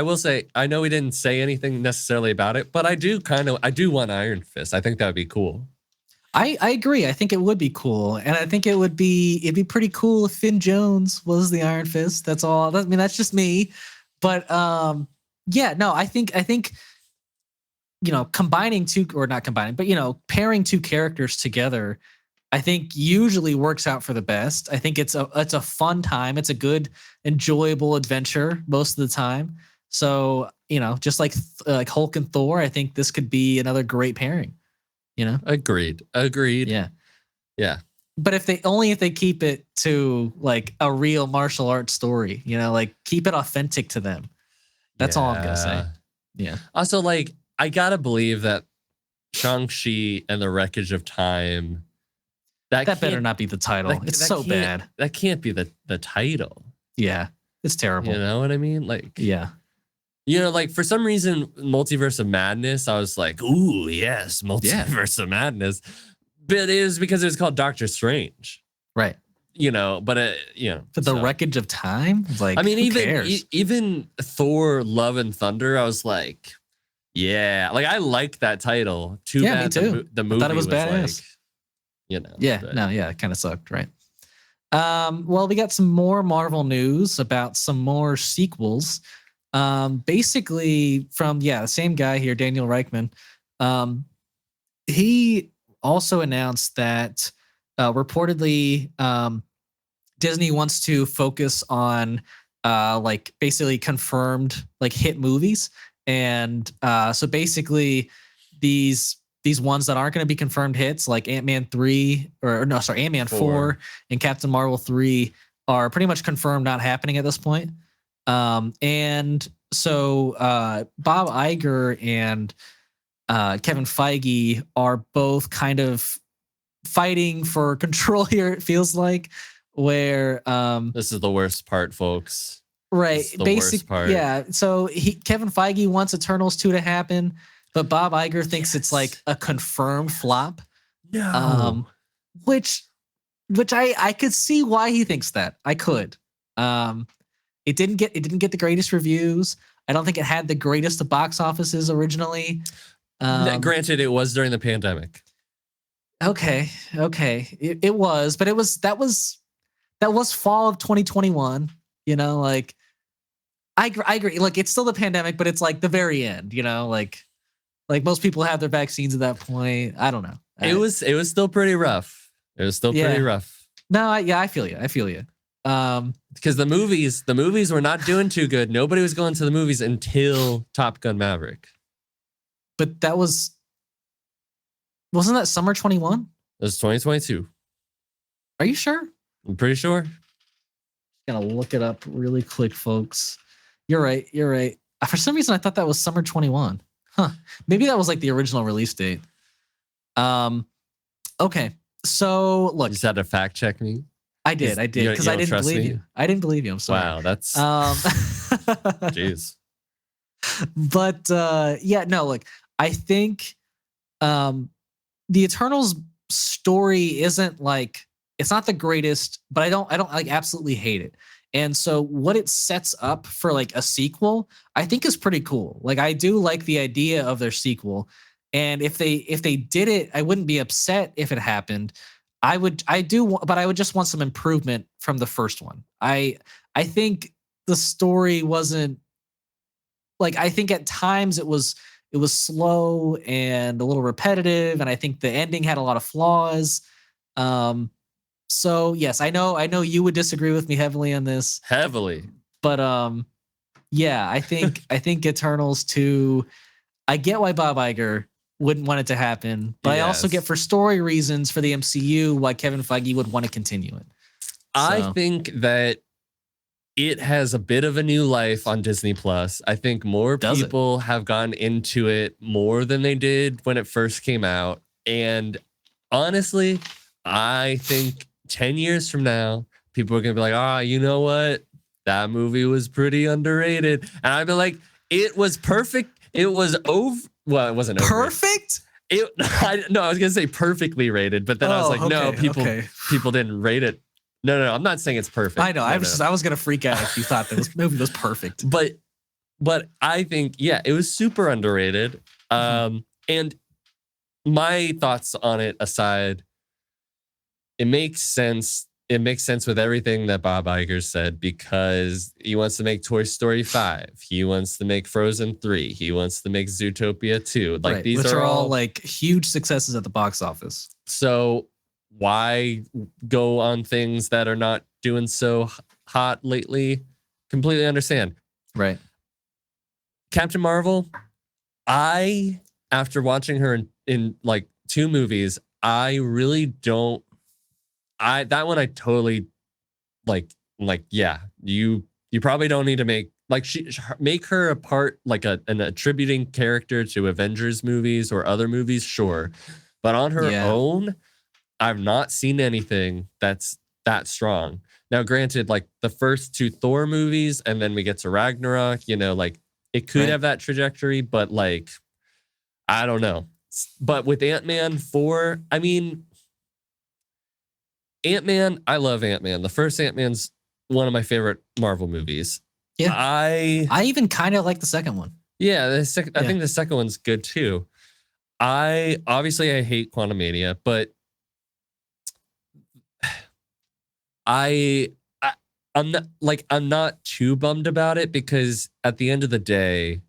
will say, I know we didn't say anything necessarily about it, but I do want Iron Fist. I think that would be cool. I agree. I think it would be cool. And I think it'd be pretty cool if Finn Jones was the Iron Fist. That's all. I mean, that's just me. But yeah, no, I think combining two, or not combining, but pairing two characters together, I think usually works out for the best. I think it's a fun time. It's a good, enjoyable adventure most of the time. So, just like Hulk and Thor, I think this could be another great pairing. Agreed. Yeah. But if they keep it to like a real martial arts story, like keep it authentic to them. That's all I'm gonna say. Yeah. Also, like, I gotta believe that Shang-Chi and the Wreckage of Time, that better not be the title. It's so bad. That can't be the title. Yeah, it's terrible. You know what I mean? Like, yeah. Like, for some reason, Multiverse of Madness, I was like, ooh, yes, Multiverse of Madness. But it is because it was called Doctor Strange. Right. But But the Wreckage of Time? Like, I mean, even Thor Love and Thunder, I was like, yeah. Like, I liked that title. Too bad me too. The movie, I thought it was badass. Like, yeah, but. No, yeah, it kind of sucked, right? Well, we got some more Marvel news about some more sequels. Basically from the same guy here, Daniel Reichman. He also announced that reportedly Disney wants to focus on like basically confirmed like hit movies, and so basically these these ones that aren't going to be confirmed hits, like Ant-Man 3, Ant-Man 4 and Captain Marvel 3 are pretty much confirmed not happening at this point. And so Bob Iger and Kevin Feige are both kind of fighting for control here, it feels like, where this is the worst part, folks. Right. Basically, yeah. So Kevin Feige wants Eternals 2 to happen, but Bob Iger thinks it's like a confirmed flop. No. Which I could see why he thinks that. I could. It didn't get the greatest reviews. I don't think it had the greatest of box offices originally. Granted, it was during the pandemic. Okay. It was, but that was fall of 2021. You know, like I agree. Like it's still the pandemic, but it's like the very end. You know, like most people have their vaccines at that point. I don't know. It was still pretty rough. It was still pretty rough. No, I feel you. Because the movies were not doing too good. Nobody was going to the movies until Top Gun Maverick. But wasn't that summer 21? It was 2022. Are you sure? I'm pretty sure. Gonna look it up really quick, folks. You're right. For some reason, I thought that was summer 21. Huh. Maybe that was like the original release date. Okay. So look, you just had to fact check me. I did because I didn't believe you. I didn't believe you. I'm sorry. Wow, that's jeez. But no, look, I think the Eternals story isn't like, it's not the greatest, but I don't like absolutely hate it. And so what it sets up for like a sequel, I think is pretty cool. Like I do like the idea of their sequel. And if they did it, I wouldn't be upset if it happened. But I would just want some improvement from the first one. I think the story wasn't like, I think at times it was slow and a little repetitive, and I think the ending had a lot of flaws. So yes, I know you would disagree with me heavily on this. Heavily. But yeah, I think Eternals 2, I get why Bob Iger wouldn't want it to happen, but I also get for story reasons for the MCU why Kevin Feige would want to continue it. I think that it has a bit of a new life on Disney Plus. I think more people have gone into it more than they did when it first came out. And honestly, I think 10 years from now, people are going to be like, you know what? That movie was pretty underrated. And I'd be like, it was perfect. It was over. Well, it wasn't perfect. I was going to say perfectly rated, but then I was like, no, people didn't rate it. No, I'm not saying it's perfect. I know. I was going to freak out if you thought that this movie was perfect. But I think, it was super underrated. And my thoughts on it aside, it makes sense. It makes sense with everything that Bob Iger said, because he wants to make Toy Story 5. He wants to make Frozen 3. He wants to make Zootopia 2. Like these which are all like huge successes at the box office. So why go on things that are not doing so hot lately? Completely understand. Right. Captain Marvel, after watching her in like 2 movies, I really don't. That one I totally like. Yeah, you probably don't need to make make her a part, like an attributing character to Avengers movies or other movies, sure, but on her own, I've not seen anything that's that strong. Now, granted, like the first 2 Thor movies, and then we get to Ragnarok, like it could have that trajectory, but like I don't know. But with Ant-Man 4, I mean, Ant-Man, I love Ant-Man. The first Ant-Man's one of my favorite Marvel movies. Yeah. I even kind of like the second one. Yeah, I think the second one's good too. I hate Quantumania, but I'm not too bummed about it, because at the end of the day,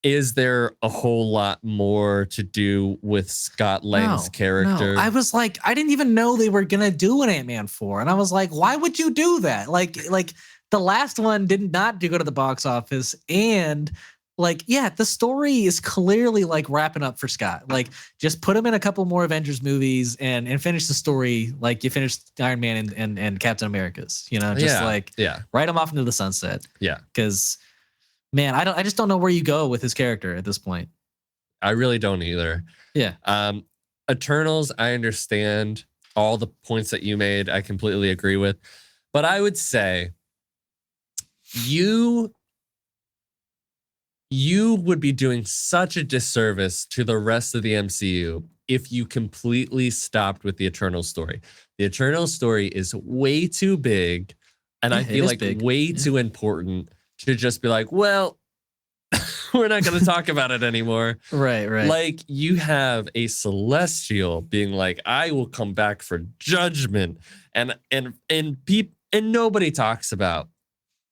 is there a whole lot more to do with Scott Lang's character? No. I was like, I didn't even know they were gonna do an Ant-Man 4, and I was like, why would you do that? Like the last one did not do go to the box office, and like, yeah, the story is clearly like wrapping up for Scott. Like, just put him in a couple more Avengers movies and finish the story like you finished Iron Man and Captain America's. You know, just write him off into the sunset. Yeah, because man, I just don't know where you go with his character at this point. I really don't either. Yeah. Eternals, I understand all the points that you made. I completely agree with, but I would say you would be doing such a disservice to the rest of the MCU if you completely stopped with the Eternal story. The Eternal story is way too big, and I feel like way too important to just be like, well, we're not going to talk about it anymore. Right. Like, you have a Celestial being like, I will come back for judgment, and nobody talks about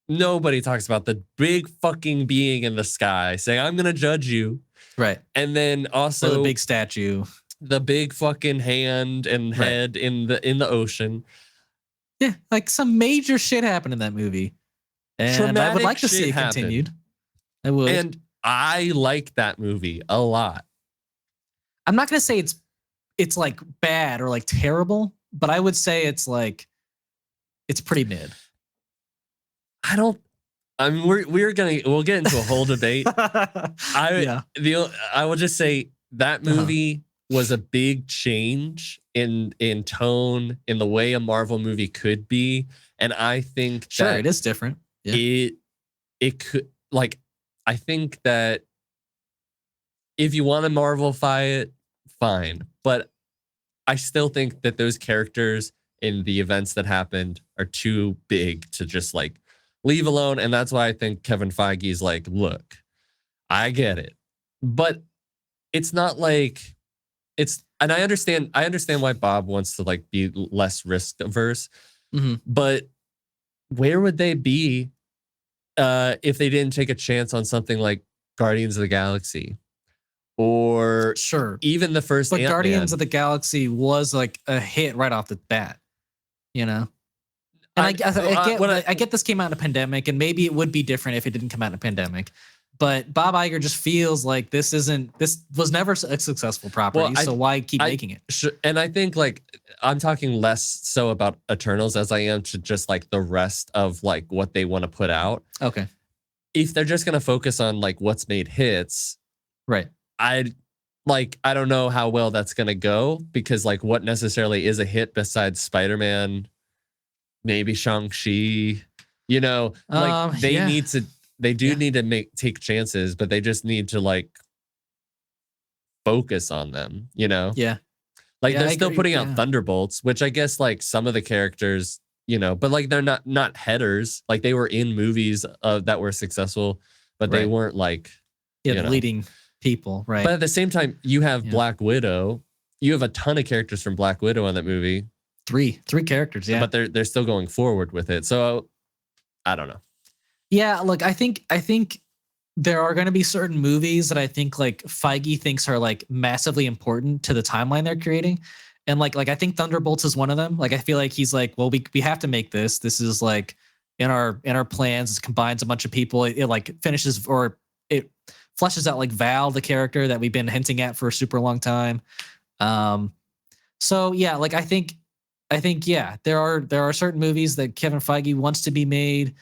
the big fucking being in the sky saying, I'm going to judge you. Right. And then also the big statue, the big fucking hand and head in the ocean. Yeah. Like, some major shit happened in that movie. And I would like to see it continued. I would. And I like that movie a lot. I'm not going to say it's like bad or like terrible, but I would say it's pretty mid. We'll get into a whole debate. I will just say that movie was a big change in tone, in the way a Marvel movie could be, and I think that it is different. Yeah. It could, like, I think that if you want to Marvelify it, fine, but I still think that those characters in the events that happened are too big to just like leave alone. And that's why I think Kevin Feige's like, look, I get it, but it's not like and I understand why Bob wants to like be less risk averse, but where would they be if they didn't take a chance on something like Guardians of the Galaxy or even the first Antman? Guardians of the Galaxy was like a hit right off the bat, you know? And I get this came out in a pandemic, and maybe it would be different if it didn't come out in a pandemic. But Bob Iger just feels like this was never a successful property, so why keep making it? And I think like I'm talking less so about Eternals as I am to just like the rest of like what they want to put out. Okay. If they're just going to focus on like what's made hits, right? I don't know how well that's going to go, because like what necessarily is a hit besides Spider-Man, maybe Shang-Chi, you know, like they need to. They do need to take chances, but they just need to like focus on them, you know? Yeah. Like they're still putting out Thunderbolts, which I guess like some of the characters, you know, but like they're not headers. Like they were in movies that were successful, but they weren't like leading people, right? But at the same time, you have Black Widow. You have a ton of characters from Black Widow in that movie. Three characters, yeah. But they're still going forward with it. So I don't know. Yeah, look, I think there are going to be certain movies that I think like Feige thinks are like massively important to the timeline they're creating, and like I think Thunderbolts is one of them. Like I feel like he's like, well, we have to make this. This is like in our plans. It combines a bunch of people. It like finishes, or it fleshes out like Val, the character that we've been hinting at for a super long time. So yeah, like I think there are certain movies that Kevin Feige wants to be made.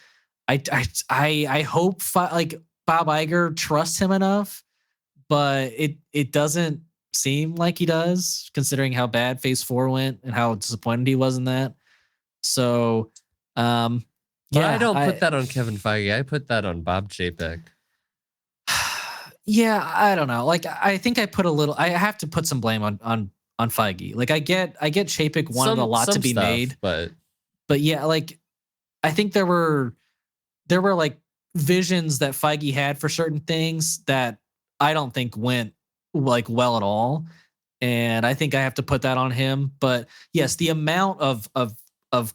I hope like Bob Iger trusts him enough, but it doesn't seem like he does, considering how bad Phase 4 went and how disappointed he was in that. So, but I don't put that on Kevin Feige. I put that on Bob Chapek. Yeah, I don't know. Like I think I have to put some blame on Feige. Like I get Chapek wanted a lot to be made, but yeah, like I think there were like visions that Feige had for certain things that I don't think went like well at all. And I think I have to put that on him. But yes, the amount of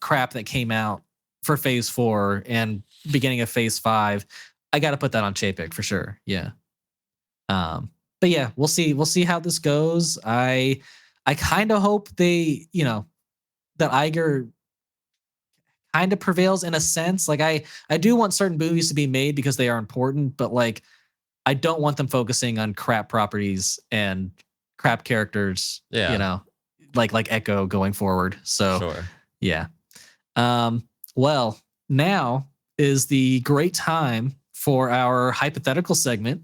crap that came out for Phase 4 and beginning of Phase 5, I got to put that on Chapek for sure. Yeah. But yeah, we'll see how this goes. I kind of hope they, that Iger kind of prevails in a sense. Like I do want certain movies to be made because they are important, but like I don't want them focusing on crap properties and crap characters. Yeah. You know, like Echo going forward. So Sure. yeah. Well, now is the great time for our hypothetical segment.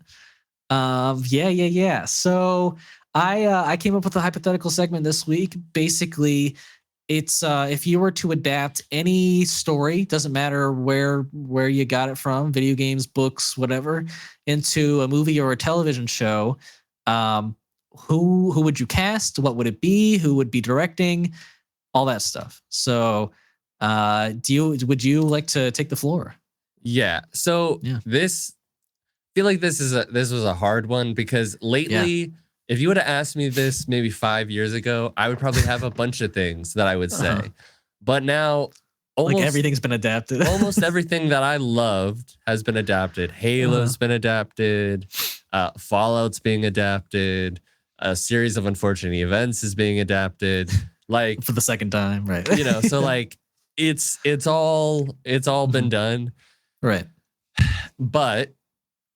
Yeah. So I came up with a hypothetical segment this week. Basically, it's if you were to adapt any story, doesn't matter where you got it from, video games, books, whatever, into a movie or a television show, who would you cast? What would it be? Who would be directing? All that stuff. So, would you like to take the floor? Yeah. So this, I feel like this was a hard one because lately, if you would have asked me this maybe 5 years ago, I would probably have a bunch of things that I would say. But now, almost everything's been adapted. almost everything that I loved has been adapted. Halo's been adapted. Fallout's being adapted. A series of unfortunate events is being adapted. Like for the second time, right? You know, so like it's all been done. Right. But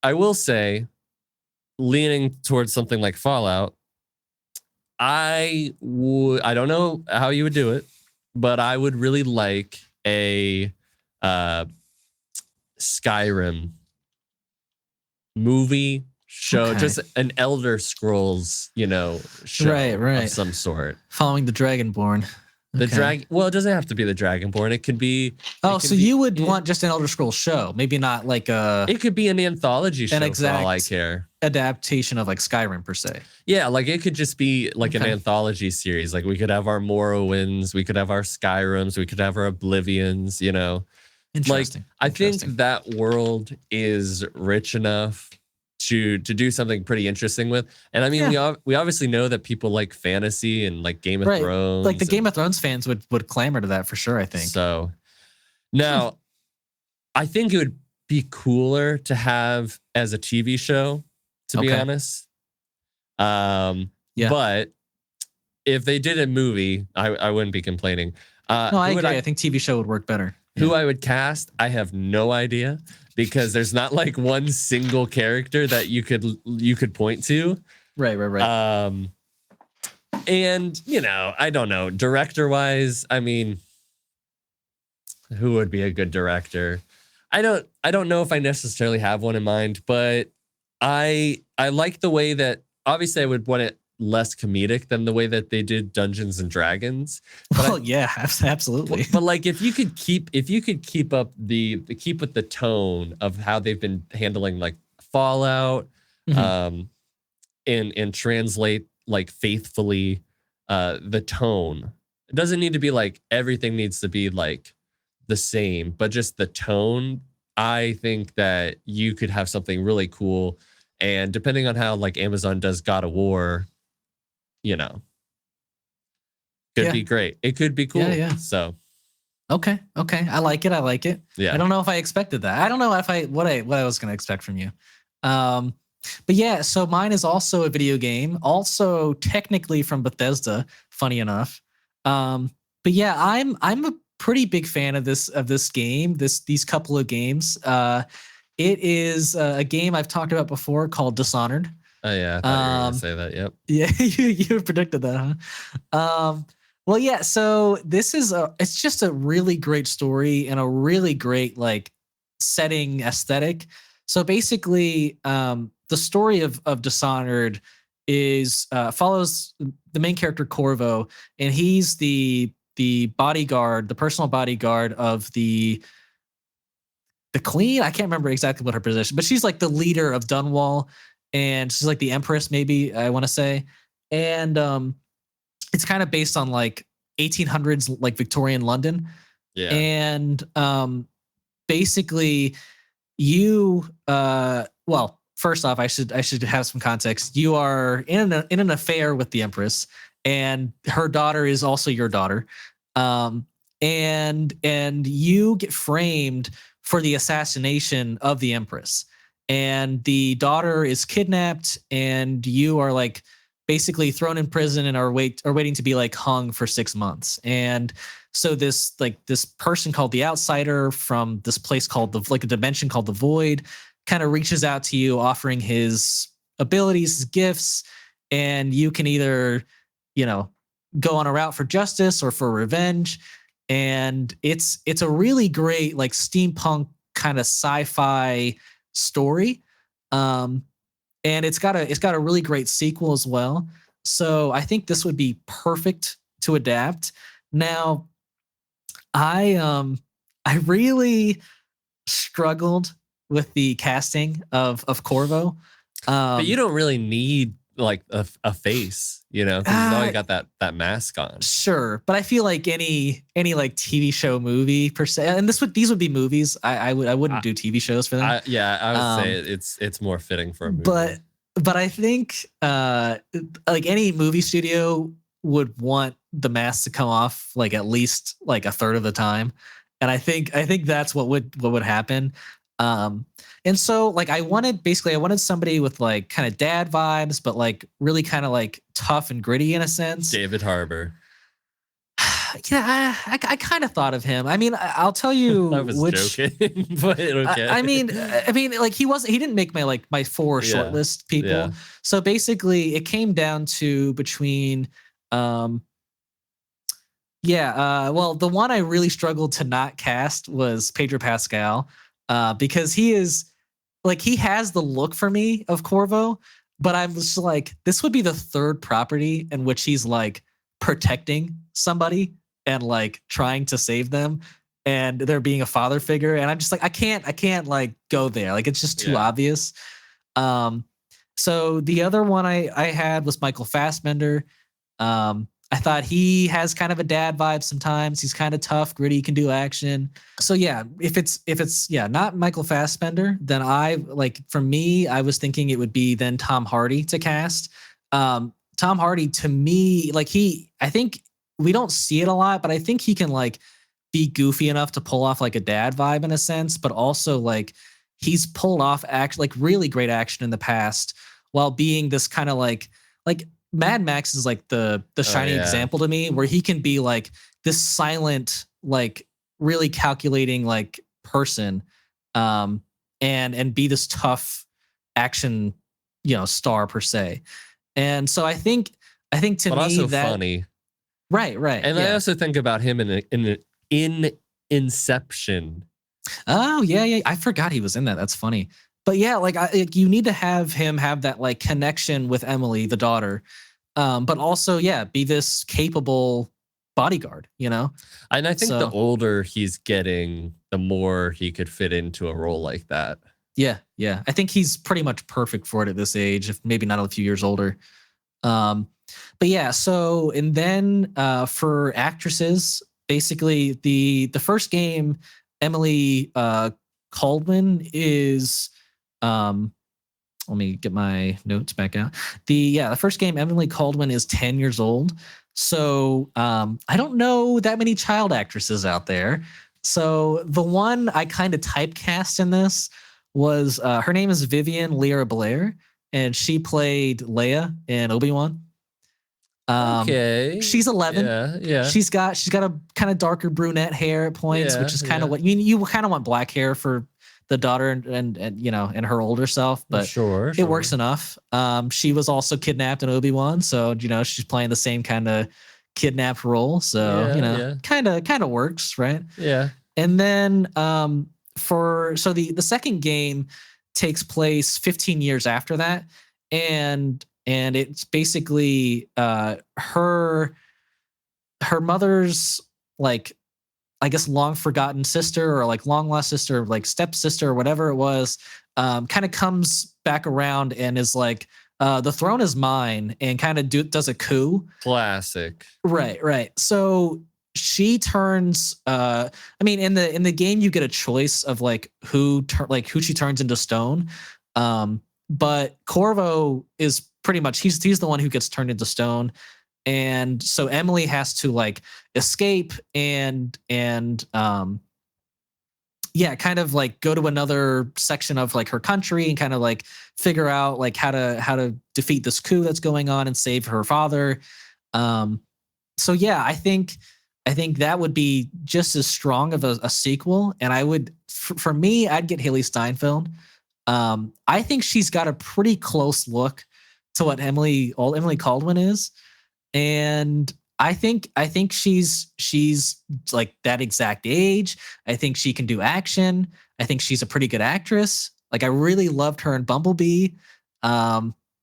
I will say, leaning towards something like Fallout, I don't know how you would do it, but I would really like a Skyrim movie show, just an Elder Scrolls, show of some sort. Following the Dragonborn. The well, it doesn't have to be the Dragonborn. It could be. You would want just an Elder Scrolls show, maybe not like a. It could be an anthology show. An exact for all I care. Adaptation of like Skyrim per se. Yeah, like it could just be like an anthology series. Like we could have our Morrowinds, we could have our Skyrims, we could have our Oblivions. Interesting. Like I think that world is rich enough to do something pretty interesting with. And I mean, we obviously know that people like fantasy and like Game of Thrones. Like the Game of Thrones fans would clamor to that for sure, I think. So now I think it would be cooler to have as a TV show, to be honest. But if they did a movie, I wouldn't be complaining. No, I agree. I think TV show would work better. Who I would cast, I have no idea, because there's not like one single character that you could point to. Right. And I don't know. Director wise, I mean, who would be a good director? I don't know if I necessarily have one in mind, but I like the way that, obviously I would want it less comedic than the way that they did Dungeons and Dragons. Absolutely. But like if you could keep up with the tone of how they've been handling like Fallout, and translate like faithfully the tone. It doesn't need to be like everything needs to be like the same, but just the tone. I think that you could have something really cool, and depending on how like Amazon does God of War, could be great. It could be cool. Yeah. So, okay. I like it. Yeah. I don't know if I expected that. I don't know what I was going to expect from you. But yeah, so mine is also a video game, also technically from Bethesda, funny enough. But yeah, I'm a pretty big fan of this game, these couple of games. It is a game I've talked about before called Dishonored. Oh yeah, I thought you were gonna say that. Yep. Yeah, you predicted that, huh? Well, yeah. So this is it's just a really great story and a really great like setting aesthetic. So basically, the story of Dishonored is follows the main character Corvo, and he's the bodyguard, the personal bodyguard of the queen. I can't remember exactly what her position, but she's like the leader of Dunwall. And she's like the Empress, maybe I want to say. And it's kind of based on like 1800s, like Victorian London. Yeah. And basically, well, first off, I should have some context. You are in an affair with the Empress, and her daughter is also your daughter. And you get framed for the assassination of the Empress. And the daughter is kidnapped, and you are like basically thrown in prison and are waiting to be like hung for 6 months. And so this person called the Outsider from this place called a dimension called the Void kind of reaches out to you, offering his abilities, his gifts, and you can either, go on a route for justice or for revenge. And it's a really great like steampunk kind of sci-fi story. And it's got a really great sequel as well. So I think this would be perfect to adapt. Now, I really struggled with the casting of Corvo. But you don't really need like a face, because he's already got that mask on. Sure, but I feel like any like TV show movie per se, and these would be movies. I wouldn't do TV shows for them. I would say it's more fitting for a movie. But I think like any movie studio would want the mask to come off like at least like a third of the time, and I think that's what would happen. And so like I wanted somebody with like kind of dad vibes, but like really kind of like tough and gritty in a sense. David Harbour. Yeah, I kind of thought of him. I mean, I'll tell you I was joking, but okay. I mean, like he didn't make my 4 shortlist people. Yeah. So basically, it came down to between, well, the one I really struggled to not cast was Pedro Pascal, because he has the look for me of Corvo, but I'm just like, this would be the third property in which he's like protecting somebody and like trying to save them, and there being a father figure, and I'm just like, I can't like go there, like it's just too obvious. So the other one I had was Michael Fassbender. I thought he has kind of a dad vibe sometimes. He's kind of tough, gritty, can do action. So yeah, if it's not Michael Fassbender, then I was thinking it would be then Tom Hardy to cast. Tom Hardy, to me, like I think we don't see it a lot, but I think he can like be goofy enough to pull off like a dad vibe in a sense, but also like he's pulled off like really great action in the past while being this kind of like Mad Max is like the shining example to me, where he can be like this silent, like really calculating like person, and be this tough action, star per se. And so I think to but me also that funny, right. And I also think about him in Inception. Oh yeah, I forgot he was in that. That's funny. But yeah, like you need to have him have that like connection with Emily, the daughter, but also be this capable bodyguard, And I think the older he's getting, the more he could fit into a role like that. Yeah. I think he's pretty much perfect for it at this age, if maybe not a few years older. But yeah, so and then for actresses, basically the first game, Emily Caldwin is. Let me get my notes back out. The first game, Emily Caldwin is 10 years old. So I don't know that many child actresses out there. So the one I kind of typecast in this was her name is Vivian Lyra Blair, and she played Leia in Obi-Wan. Okay. She's 11. Yeah. She's got a kind of darker brunette hair at points, which is kind of what you kind of want black hair for the daughter and her older self, but sure. It works enough. She was also kidnapped in Obi-Wan, so she's playing the same kind of kidnapped role, so kind of works, right? Yeah. And then the second game takes place 15 years after that, and it's basically her mother's like, I guess, long forgotten sister or like long lost sister, like stepsister or whatever it was, kind of comes back around and is like, the throne is mine, and kind of does a coup. Classic. Right. So she turns. I mean, in the game, you get a choice of like who she turns into stone. But Corvo is pretty much he's the one who gets turned into stone. And so Emily has to like escape and kind of like go to another section of like her country and kind of like figure out like how to defeat this coup that's going on and save her father. So yeah, I think that would be just as strong of a sequel. And I would, for me, I'd get Haley Steinfeld. I think she's got a pretty close look to what Emily Caldwin is, and I think she's like that exact age. I think she can do action. I think she's a pretty good actress. Like I really loved her in Bumblebee.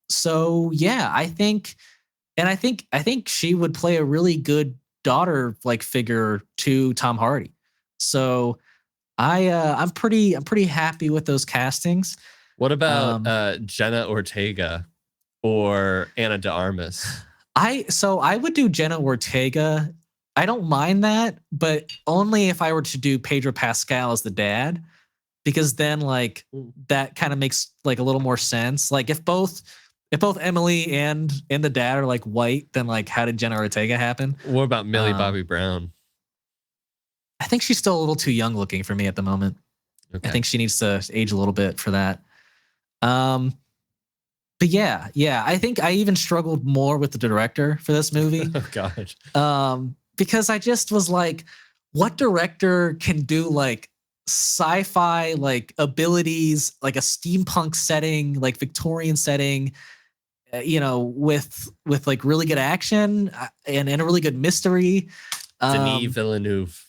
So yeah, I think she would play a really good daughter like figure to Tom Hardy. So I'm pretty happy with those castings. What about Jenna Ortega or Ana de Armas? I would do Jenna Ortega. I don't mind that, but only if I were to do Pedro Pascal as the dad, because then like that kind of makes like a little more sense. Like if both Emily and the dad are like white, then like how did Jenna Ortega happen? What about Millie Bobby Brown? I think she's still a little too young looking for me at the moment. Okay. I think she needs to age a little bit for that. But yeah, I think I even struggled more with the director for this movie. Oh gosh. Because I just was like, what director can do like sci-fi like abilities, like a steampunk setting, like Victorian setting, with like really good action and a really good mystery. Denis Villeneuve.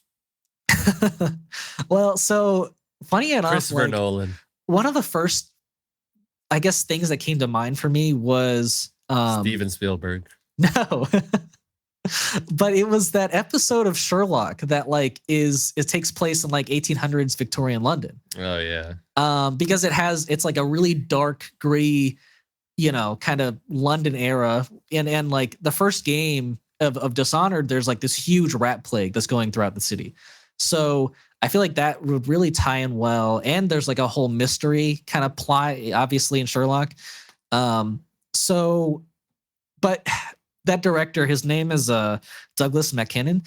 Well, so funny enough, Christopher Nolan. One of the first, I guess, things that came to mind for me was Steven Spielberg. No, but it was that episode of Sherlock that like it takes place in like 1800s Victorian London. Oh yeah. Because it's like a really dark, gritty, kind of London era, and like the first game of Dishonored, there's like this huge rat plague that's going throughout the city. So I feel like that would really tie in well. And there's like a whole mystery kind of plot, obviously, in Sherlock. But that director, his name is Douglas McKinnon.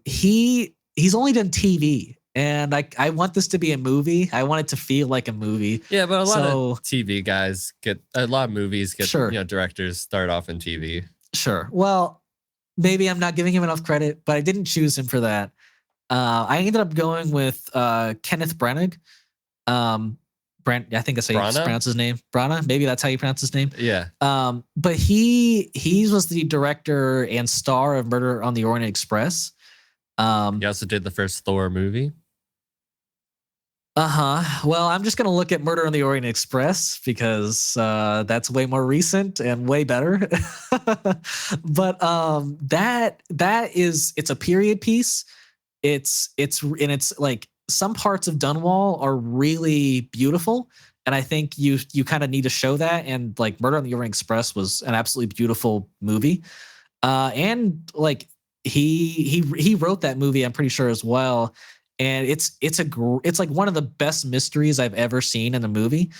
He's only done TV. And I want this to be a movie. I want it to feel like a movie. Yeah, but a lot of TV guys a lot of movies get, sure. Directors start off in TV. Sure. Well, maybe I'm not giving him enough credit, but I didn't choose him for that. I ended up going with Kenneth Branagh. I think that's how you pronounce his name. Branagh? Maybe that's how you pronounce his name. Yeah. But he was the director and star of Murder on the Orient Express. He also did the first Thor movie. Well, I'm just gonna look at Murder on the Orient Express because that's way more recent and way better. But it's a period piece. It's like some parts of Dunwall are really beautiful, and I think you kind of need to show that. And like Murder on the Orient Express was an absolutely beautiful movie, and like he wrote that movie, I'm pretty sure, as well. And it's like one of the best mysteries I've ever seen in a movie.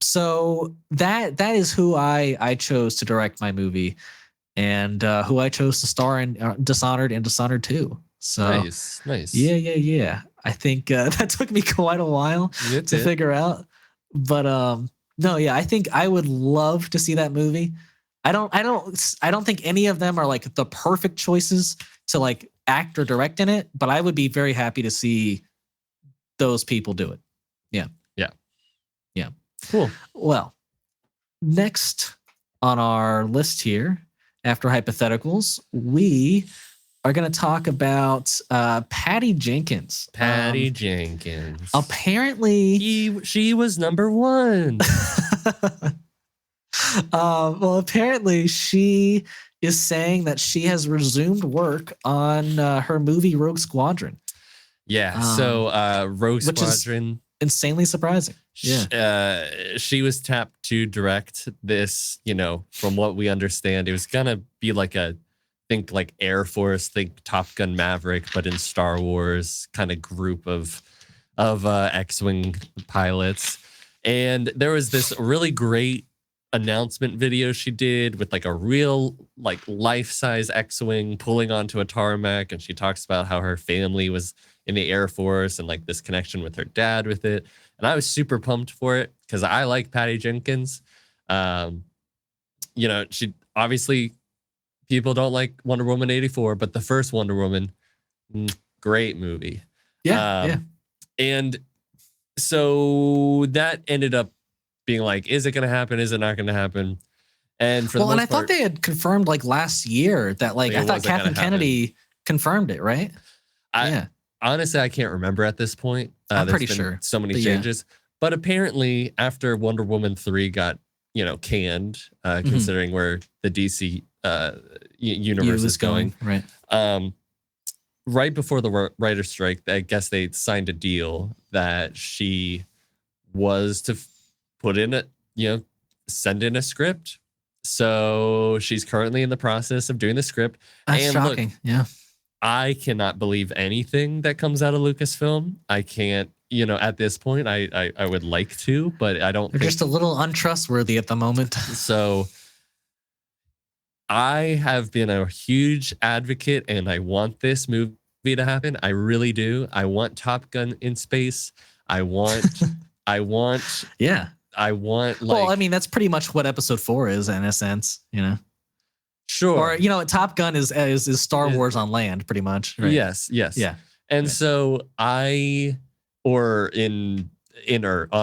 So that is who I chose to direct my movie, and who I chose to star in Dishonored and Dishonored 2. So nice. Yeah. I think that took me quite a while to figure out, but no, yeah, I think I would love to see that movie. I don't think any of them are like the perfect choices to like act or direct in it, but I would be very happy to see those people do it. Yeah. Cool. Well, next on our list here, after hypotheticals, we are going to talk about Patty Jenkins. Patty Jenkins. Apparently, she was number one. Well, apparently she is saying that she has resumed work on her movie Rogue Squadron. Yeah. So Rogue Squadron, insanely surprising. Yeah. She was tapped to direct this. From what we understand, it was gonna be like think like Air Force, think Top Gun Maverick, but in Star Wars kind of group of X-Wing pilots. And there was this really great announcement video she did with like a real like life-size X-Wing pulling onto a tarmac, and she talks about how her family was in the Air Force and like this connection with her dad with it. And I was super pumped for it because I like Patty Jenkins. She obviously, people don't like Wonder Woman 84, but the first Wonder Woman, great movie. Yeah. And So that ended up being like, is it going to happen? Is it not going to happen? And for the most and I part, thought they had confirmed like last year that like Like, I it thought wasn't gonna Kathleen Kennedy confirmed it, right? I honestly, I can't remember at this point. I'm There's pretty been sure. so many But changes, but apparently after Wonder Woman 3 got, canned, considering where the DC universe is going, right? right before the writer's strike, I guess they signed a deal that she was to put in a, send in a script. So she's currently in the process of doing the script. That's and shocking. Look, I cannot believe anything that comes out of Lucasfilm. I can't, at this point, I would like to, but I don't They're think just a little untrustworthy at the moment. so. I have been a huge advocate and I want this movie to happen. I really do. I want Top Gun in space. I want Yeah. Well, I mean, that's pretty much what episode 4 is in a sense, Sure. Or, Top Gun is Star Wars on land, pretty much. Right? Yes. Yeah. And so or on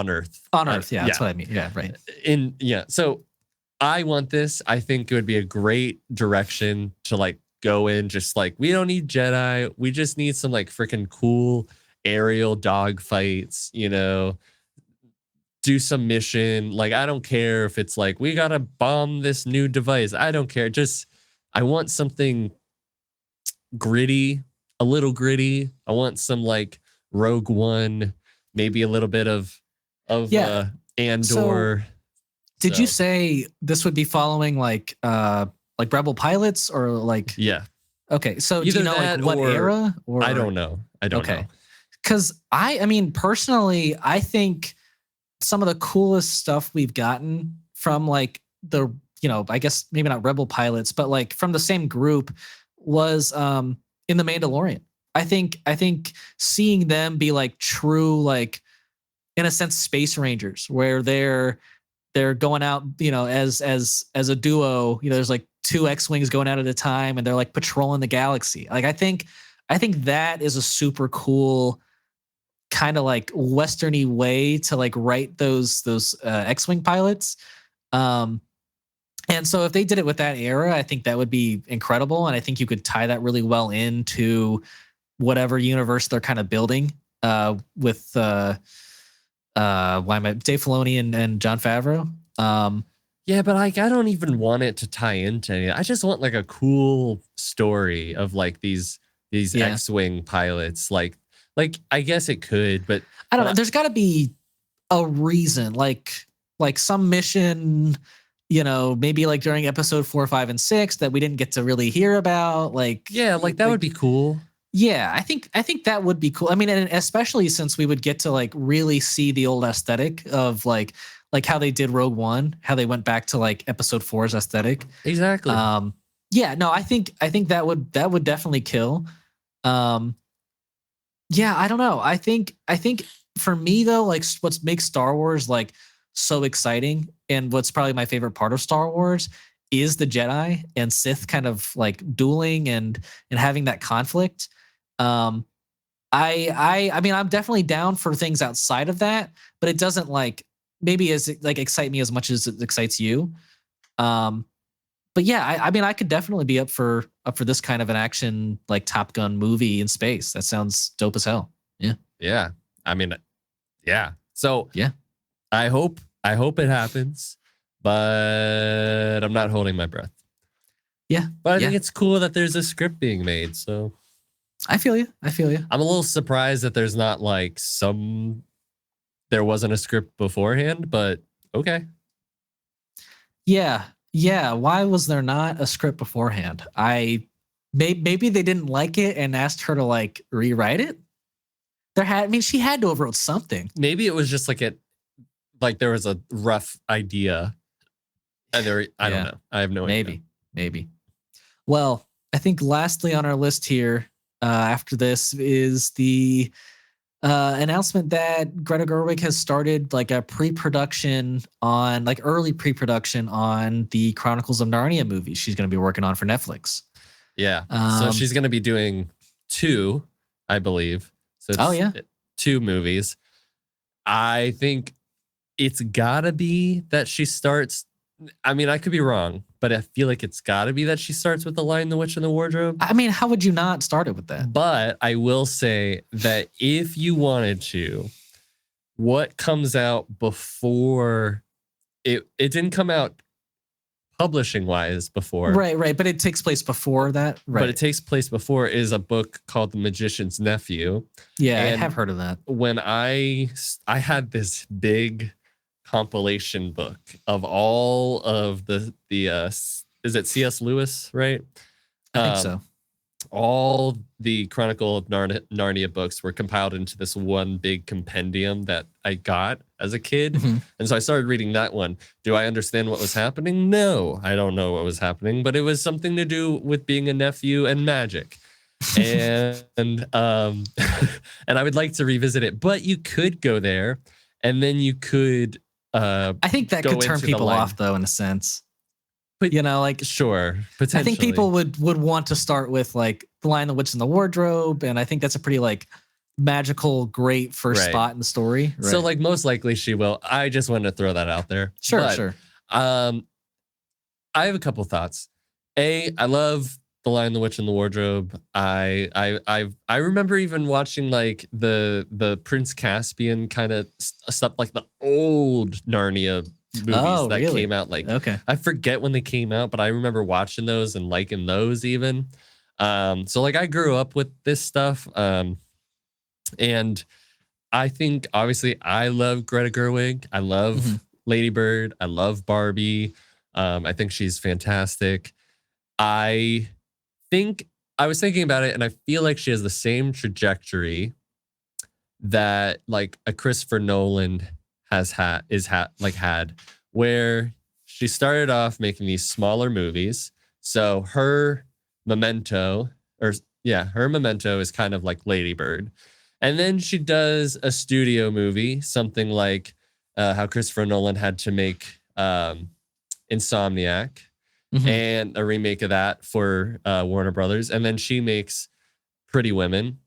Earth. On Earth, yeah, that's what I mean. Yeah, right. So I want this. I think it would be a great direction to like go in. Just like, we don't need Jedi. We just need some like freaking cool aerial dog fights, do some mission. Like, I don't care if it's like, we got to bomb this new device. I don't care. Just, I want something gritty, a little gritty. I want some like Rogue One, maybe a little bit of Andor. So, did you say this would be following like Rebel pilots or like? Yeah. Okay, so Either do you know like what era? Or I don't know. I don't know. Because I mean, personally, I think some of the coolest stuff we've gotten from like the, I guess maybe not Rebel pilots, but like from the same group was in The Mandalorian. I think seeing them be like true, like in a sense, space rangers, where they're going out, as a duo, there's like 2 X-Wings going out at a time and they're like patrolling the galaxy. Like, I think that is a super cool kind of like Westerny way to like write those X-Wing pilots. And so if they did it with that era, I think that would be incredible. And I think you could tie that really well into whatever universe they're kind of building with Dave Filoni and Jon Favreau. Yeah, but like, I don't even want it to tie into anything. I just want like a cool story of like these X-Wing pilots. Like I guess it could, but I don't know. There's got to be a reason, like some mission, maybe like during episode 4, 5, and 6 that we didn't get to really hear about. Like, yeah, like that would be cool. Yeah, I think that would be cool. I mean, and especially since we would get to like really see the old aesthetic of like how they did Rogue One, how they went back to like episode 4's aesthetic. Exactly. Yeah, no, I think that would definitely kill. Yeah, I don't know. I think for me though, like what makes Star Wars like so exciting and what's probably my favorite part of Star Wars is the Jedi and Sith kind of like dueling and having that conflict. I mean, I'm definitely down for things outside of that, but it doesn't like maybe as like excite me as much as it excites you. But yeah, I mean, I could definitely be up for this kind of an action like Top Gun movie in space. That sounds dope as hell. Yeah. Yeah. I mean, yeah. So yeah, I hope it happens, but I'm not holding my breath. Yeah. But I think it's cool that there's a script being made. So I feel you. I'm a little surprised that there's not like there wasn't a script beforehand, but okay. Yeah. Why was there not a script beforehand? Maybe they didn't like it and asked her to like rewrite it. She had to have wrote something. Maybe it was just like there was a rough idea. And I don't know. I have no idea. Maybe. Well, I think lastly on our list here, after this is the announcement that Greta Gerwig has started like a pre-production on like early pre-production on the Chronicles of Narnia movie she's going to be working on for Netflix. Yeah. So she's going to be doing 2, I believe. So it's 2 movies. I think it's gotta be that she starts. I mean, I could be wrong, but I feel like it's gotta be that she starts with The Lion, the Witch, and the Wardrobe. I mean, how would you not start it with that? But I will say that if you wanted to, what comes out before it didn't come out publishing wise before. Right. But it takes place before that. Right. But it takes place before is a book called The Magician's Nephew. Yeah, And I have heard of that. when I had this big compilation book of all of the is it C.S. Lewis, right? I think so. All the Chronicle of Narnia books were compiled into this one big compendium that I got as a kid. Mm-hmm. And so I started reading that one. Do I understand what was happening? No, I don't know what was happening, but it was something to do with being a nephew and magic. And and I would like to revisit it, but you could go there and then you could I think that could turn people off though, in a sense. But like sure, potentially. I think people would want to start with like The Lion, the Witch, and the Wardrobe, and I think that's a pretty like magical, great first spot in the story. Right. So like most likely she will. I just wanted to throw that out there. Sure. I have a couple thoughts. I love The Lion, the Witch, and the Wardrobe. I remember even watching like the Prince Caspian kind of stuff, like the old Narnia movies that came out. Like, I forget when they came out, but I remember watching those and liking those even. So like I grew up with this stuff. And I think obviously I love Greta Gerwig. I love Lady Bird. I love Barbie. I think she's fantastic. I was thinking about it and I feel like she has the same trajectory that like a Christopher Nolan had, where she started off making these smaller movies. So her Memento is kind of like Lady Bird. And then she does a studio movie, something like how Christopher Nolan had to make Insomniac and a remake of that for Warner Brothers. And then she makes Pretty Women,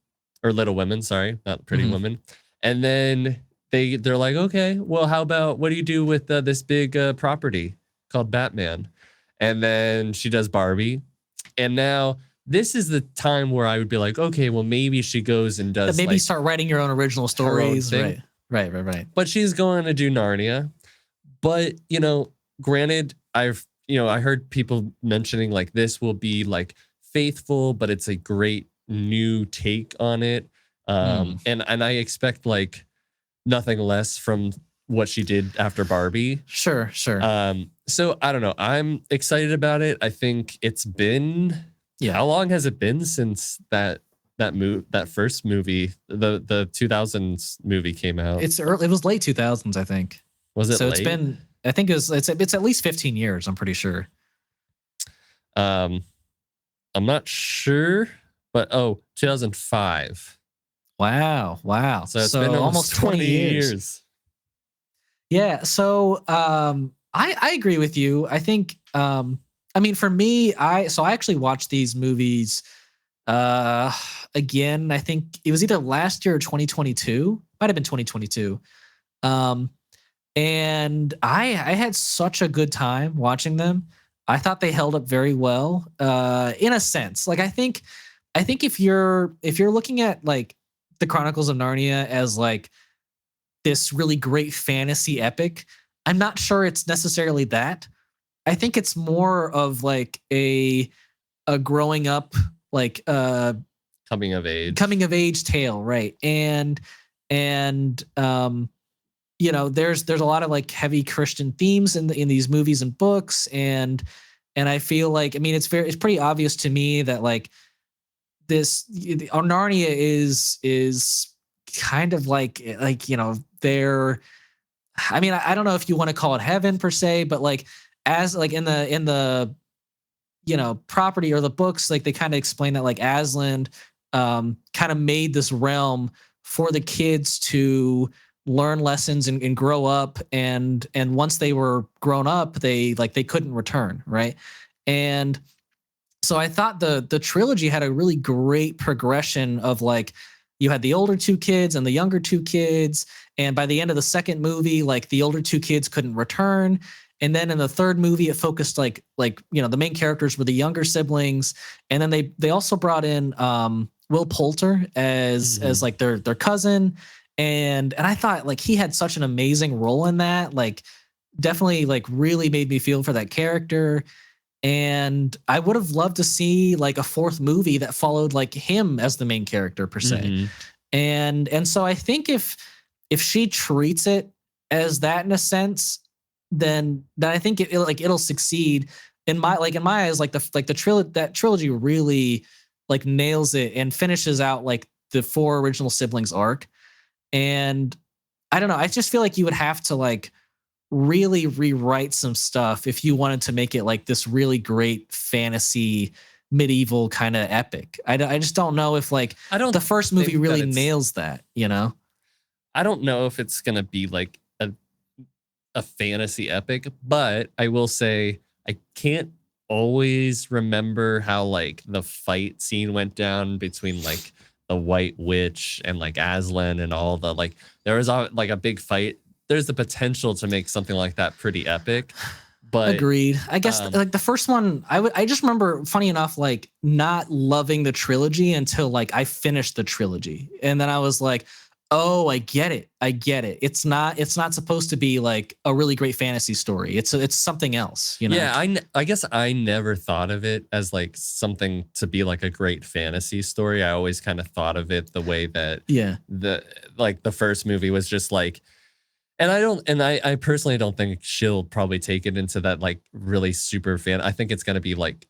or Little Women, sorry, not Pretty Women. And then they're like, okay, well, how about, what do you do with this big property called Batman? And then she does Barbie. And now this is the time where I would be like, okay, well, maybe she goes and does maybe start writing your own original stories. Right. But she's going to do Narnia. But, granted, I heard people mentioning like this will be like faithful, but it's a great new take on it. And I expect like nothing less from what she did after Barbie. Sure. So I don't know. I'm excited about it. I think it's been, how long has it been since that first movie, the 2000s movie came out? It's early. It was late 2000s, I think. Was it? So late? It's been, I think it's at least 15 years. I'm pretty sure. I'm not sure, but 2005. Wow. So it's been almost 20 years. Yeah. So I agree with you. I think I mean, for me, I actually watched these movies again. I think it was either last year or 2022. Might have been 2022. And I had such a good time watching them. I thought they held up very well, in a sense. Like I think if you're looking at like the Chronicles of Narnia as like this really great fantasy epic, I'm not sure it's necessarily that. I think it's more of like a growing up, like coming of age tale, right? And there's a lot of like heavy Christian themes in these movies and books, and I feel like, I mean, it's pretty obvious to me that like Narnia is kind of like they're, I mean, I don't know if you want to call it heaven per se, but like as like in the property or the books, like they kind of explain that like Aslan kind of made this realm for the kids to learn lessons and grow up, and once they were grown up, they couldn't return, right? And so I thought the trilogy had a really great progression of like, you had the older two kids and the younger two kids. And by the end of the second movie, like the older two kids couldn't return. And then in the third movie, it focused like the main characters were the younger siblings. And then they also brought in Will Poulter as like their cousin. And I thought like he had such an amazing role in that, like definitely like really made me feel for that character. And I would have loved to see like a fourth movie that followed like him as the main character per se. And so I think if she treats it as that in a sense, then I think it'll succeed in my eyes. Like that trilogy really like nails it and finishes out like the 4 original siblings arc. And I don't know, I just feel like you would have to like really rewrite some stuff if you wanted to make it like this really great fantasy medieval kind of epic. I just don't know if like the first movie really nails that, you know? I don't know if it's gonna be like a fantasy epic, but I will say I can't always remember how like the fight scene went down between like the White Witch and like Aslan and all the like there was like a big fight. There's the potential to make something like that pretty epic. But agreed. I guess like the first one, I just remember, funny enough, like not loving the trilogy until like I finished the trilogy, and then I was like, oh, I get it. It's not supposed to be like a really great fantasy story. It's something else, you know? Yeah, I guess I never thought of it as like something to be like a great fantasy story. I always kind of thought of it the way that the first movie was just like, and I personally don't think she'll probably take it into that like really super fan. I think it's going to be like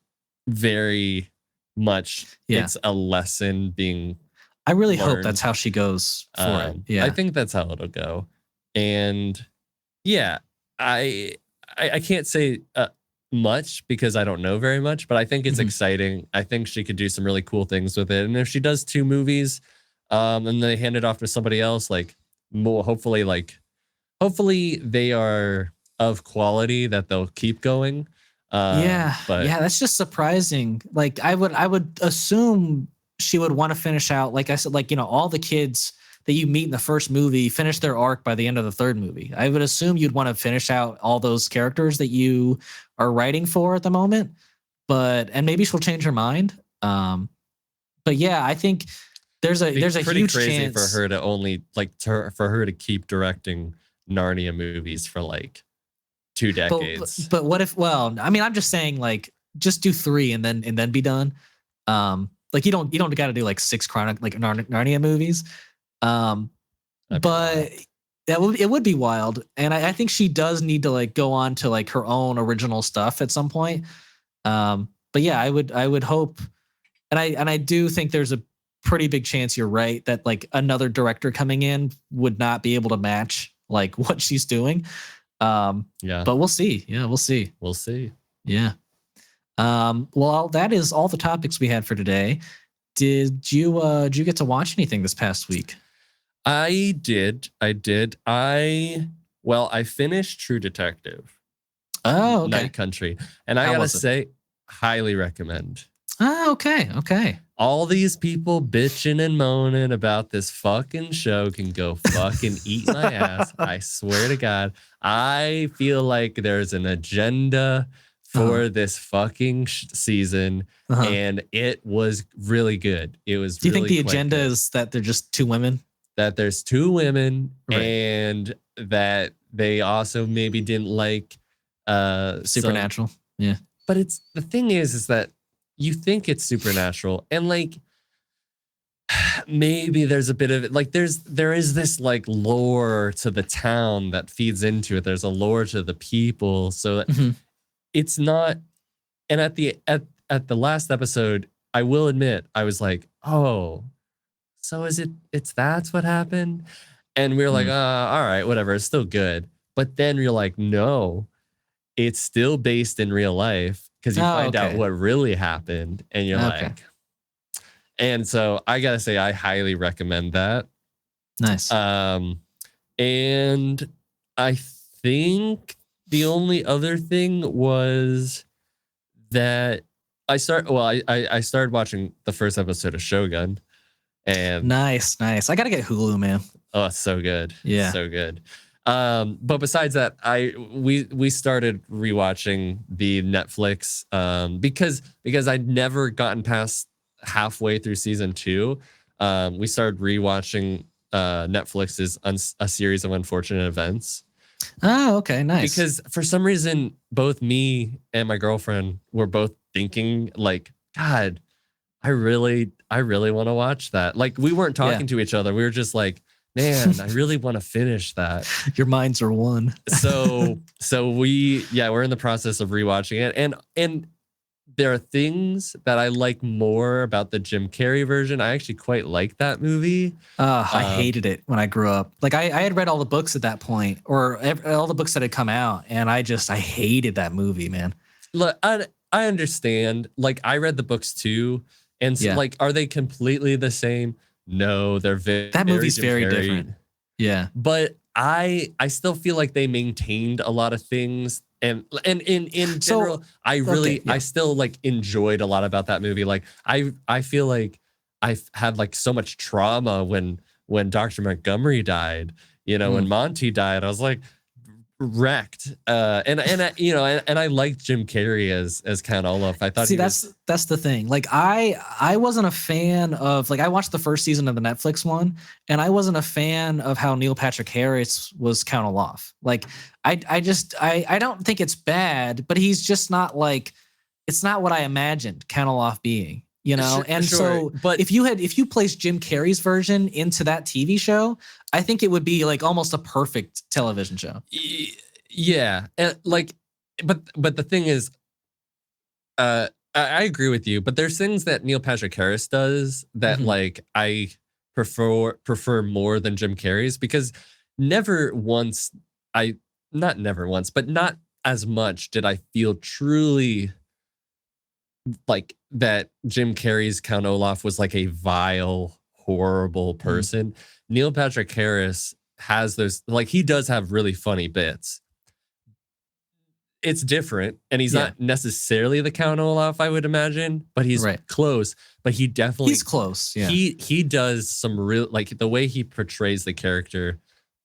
very much it's a lesson being I really learned. hope that's how she goes for it. Yeah. I think that's how it'll go. And yeah, I can't say much because I don't know very much, but I think it's exciting. I think she could do some really cool things with it. And if she does 2 movies, and they hand it off to somebody else, like more, hopefully they are of quality that they'll keep going. But that's just surprising. Like I would assume she would want to finish out, like I said, like, you know, all the kids that you meet in the first movie finish their arc by the end of the third movie. I would assume you'd want to finish out all those characters that you are writing for at the moment, and maybe she'll change her mind. But yeah, I think there's a huge crazy chance for her to only like for her to keep directing Narnia movies for like 2 decades. But what if? Well, I mean, I'm just saying, like, just do 3 and then be done. Like you don't got to do like 6 Narnia movies. But it would be wild, and I think she does need to like go on to like her own original stuff at some point. But yeah, I would hope, and I do think there's a pretty big chance you're right that like another director coming in would not be able to match like what she's doing. But we'll see. Yeah, we'll see. Yeah. Well, that is all the topics we had for today. Did you get to watch anything this past week? I did. I finished True Detective. Oh, okay. Night Country. And I gotta say, highly recommend. Oh, okay. All these people bitching and moaning about this fucking show can go fucking eat my ass. I swear to God. I feel like there's an agenda for this fucking season, and it was really good. It was. Do you think the agenda is that they're just 2 women? That there's 2 women, right, and that they also maybe didn't like Supernatural. Yeah, but it's the thing is that you think it's Supernatural, and like maybe there's a bit of it. Like there is this like lore to the town that feeds into it. There's a lore to the people, so. It's not, and at the last episode, I will admit, I was like, oh, so that's what happened? And we were like, all right, whatever, it's still good. But then you're like, no, it's still based in real life because you find out what really happened, and you're like, and so I gotta say, I highly recommend that. Nice. And I think the only other thing was that I started watching the first episode of Shogun, And Nice. I gotta get Hulu, man. oh, it's so good. Yeah. So good. But besides that, we started rewatching the Netflix because I'd never gotten past halfway through season 2. We started rewatching Netflix's A Series of Unfortunate Events. Oh, okay, nice. Because for some reason, both me and my girlfriend were both thinking like, God, I really want to watch that. Like we weren't talking to each other. We were just like, man, I really want to finish that. Your minds are one. So we're in the process of rewatching it. And there are things that I like more about the Jim Carrey version. I actually quite like that movie. I hated it when I grew up. Like I had read all the books at that point, or all the books that had come out, and I hated that movie, man. Look, I understand. Like I read the books too, and so, like, are they completely the same? No, they're that movie's very different. Yeah, but I still feel like they maintained a lot of things. And in general, I still like enjoyed a lot about that movie. Like I feel like I've had like so much trauma when Dr. Montgomery died, when Monty died, I was like wrecked. And I liked Jim Carrey as Count Olaf. I thought that's the thing. Like I wasn't a fan of, like, I watched the first season of the Netflix one, and I wasn't a fan of how Neil Patrick Harris was Count Olaf. Like I don't think it's bad, but he's just not like, it's not what I imagined Count Olaf being. But if you placed Jim Carrey's version into that TV show, I think it would be like almost a perfect television show. Yeah. And like, but the thing is, I agree with you, but there's things that Neil Patrick Harris does that like I prefer more than Jim Carrey's, because not as much did I feel truly like that Jim Carrey's Count Olaf was like a vile, horrible person. Neil Patrick Harris has those, like, he does have really funny bits. It's different, and he's not necessarily the Count Olaf, I would imagine, but he's close. But he's close. Yeah, he does some real, like, the way he portrays the character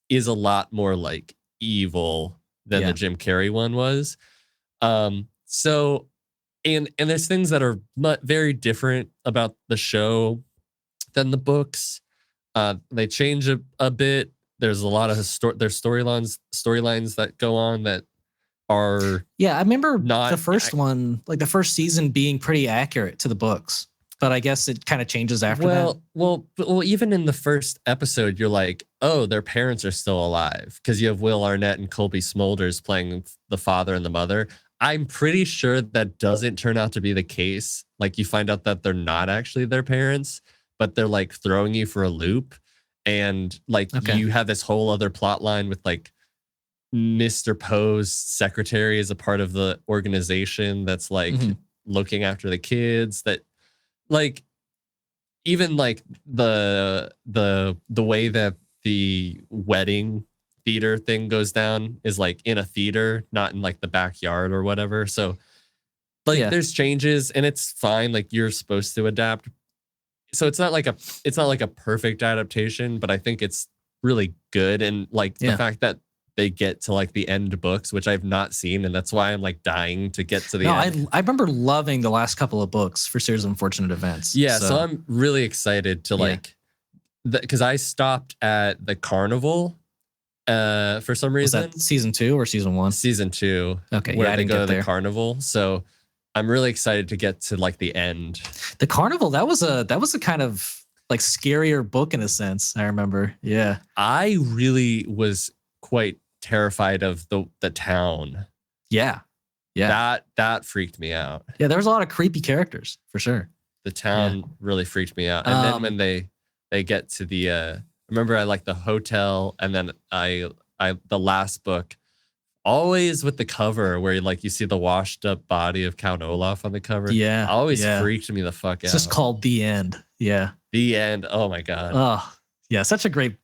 is a lot more like evil than the Jim Carrey one was. So. And there's things that are very different about the show than the books. They change a bit. There's a lot of there's storylines that go on that are I remember the first one, like the first season, being pretty accurate to the books, but I guess it kind of changes after that. Well, even in the first episode, you're like, oh, their parents are still alive, because you have Will Arnett and Colby Smulders playing the father and the mother. I'm pretty sure that doesn't turn out to be the case. Like, you find out that they're not actually their parents, but they're like throwing you for a loop. And like you have this whole other plot line with like Mr. Poe's secretary is a part of the organization that's like looking after the kids, that like even like the way that the wedding theater thing goes down is like in a theater, not in like the backyard or whatever. So like there's changes, and it's fine. Like, you're supposed to adapt. So it's not like a perfect adaptation, but I think it's really good. And like the fact that they get to like the end books, which I've not seen, and that's why I'm like dying to get to the end. I remember loving the last couple of books for Series of Unfortunate Events. Yeah, so I'm really excited to like, because I stopped at the carnival for some reason. Was that season 2 or season 1? Season 2. Okay, where they go to the carnival. So I'm really excited to get to like the end. The carnival, that was a kind of like scarier book in a sense. I remember. Yeah. I really was quite terrified of the town. Yeah. Yeah. That freaked me out. Yeah, there was a lot of creepy characters for sure. The town really freaked me out. And then when they get to the remember, I like the hotel, and then I the last book, always with the cover where like you see the washed up body of Count Olaf on the cover. Yeah, always freaked me the fuck out. It's just called The End. Yeah, The End. Oh my god. Oh yeah, such a great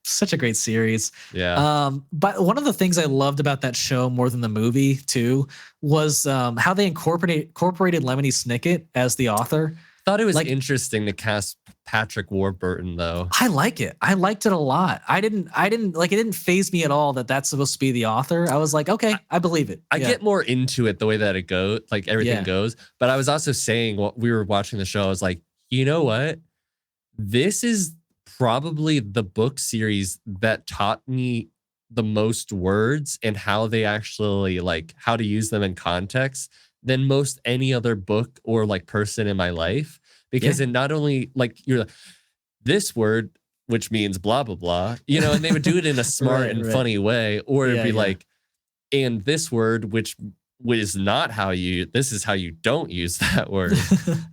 series. Yeah. But one of the things I loved about that show more than the movie too was how they incorporated Lemony Snicket as the author. Thought it was Like, interesting to cast Patrick Warburton though. I like it. I liked it a lot. I didn't like, it didn't faze me at all that that's supposed to be the author. I was like, okay, I believe it. I get more into it the way that it goes, like everything goes. But I was also saying, while we were watching the show, I was like, you know what? This is probably the book series that taught me the most words and how they actually, like, how to use them in context than most any other book or like person in my life. Because it not only like you're like, this word, which means blah, blah, blah, you know, and they would do it in a smart and funny way, or it'd be like, and this word, which is not how you, this is how you don't use that word.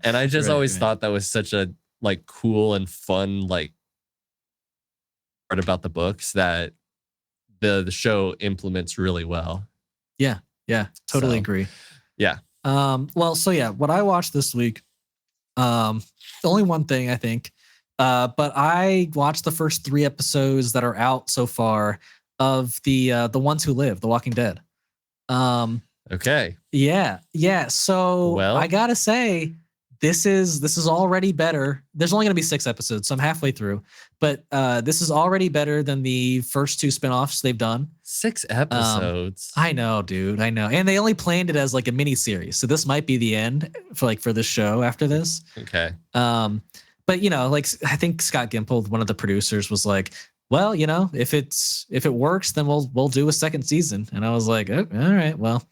And I just always thought that was such a like cool and fun, like part about the books that the show implements really well. Yeah. Yeah. Totally agree. Yeah. Well, so yeah, what I watched this week, only one thing I think, but I watched the first 3 episodes that are out so far of the Ones Who Live, The Walking Dead. Okay. Yeah. So I gotta say, this is already better. There's only gonna be 6 episodes, so I'm halfway through. But this is already better than the first 2 spinoffs they've done. 6 episodes. I know, dude. I know. And they only planned it as like a mini series. So this might be the end for this show after this. Okay. But you know, like I think Scott Gimple, one of the producers, was like, well, you know, if it works, then we'll do a second season. And I was like, oh, all right, well.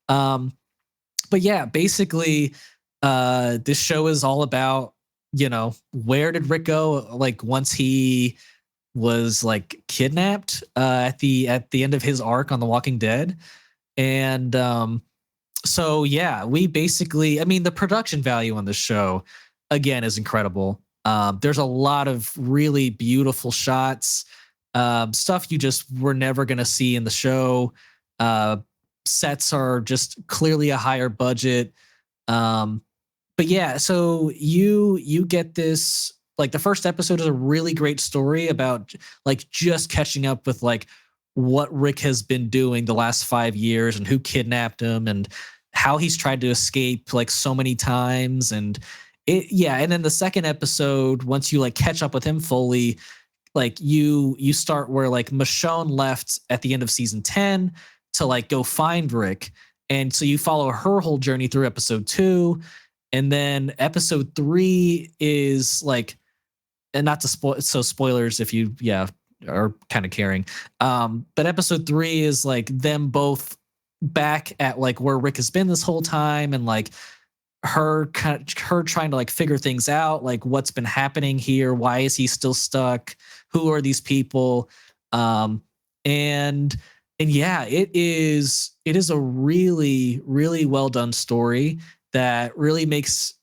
But yeah, basically, this show is all about, you know, where did Rick go? Like once he was like kidnapped at the end of his arc on The Walking Dead. And so yeah, we basically, I mean, the production value on this show again is incredible. There's a lot of really beautiful shots, stuff you just were never gonna see in the show. Sets are just clearly a higher budget. But yeah, so you get this, like the first episode is a really great story about like just catching up with like what Rick has been doing the last 5 years and who kidnapped him and how he's tried to escape like so many times. And and then the second episode, once you like catch up with him fully, like you start where like Michonne left at the end of season 10 to like go find Rick. And so you follow her whole journey through episode 2. And then episode 3 is like, and not to spoil, so spoilers if you, are kind of caring. But episode 3 is like them both back at like where Rick has been this whole time, and like her trying to like figure things out, like what's been happening here, why is he still stuck, who are these people, and yeah, it is a really, really well done story that really makes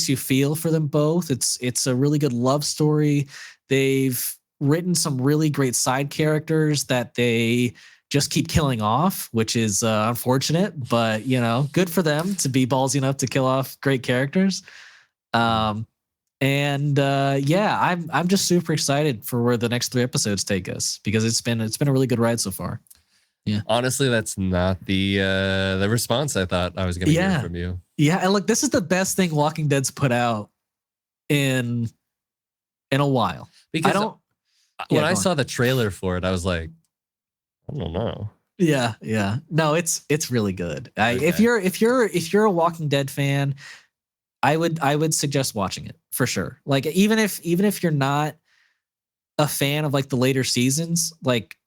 you feel for them both. It's a really good love story. They've written some really great side characters that they just keep killing off, which is unfortunate, but you know, good for them to be ballsy enough to kill off great characters. I'm just super excited for where the next 3 episodes take us, because it's been a really good ride so far. Yeah. Honestly, that's not the response I thought I was going to hear from you. Yeah, and look, this is the best thing Walking Dead's put out in a while. Because when I saw the trailer for it, I was like, I don't know. Yeah. No, it's really good. Okay. If you're a Walking Dead fan, I would suggest watching it for sure. Like even if you're not a fan of like the later seasons, like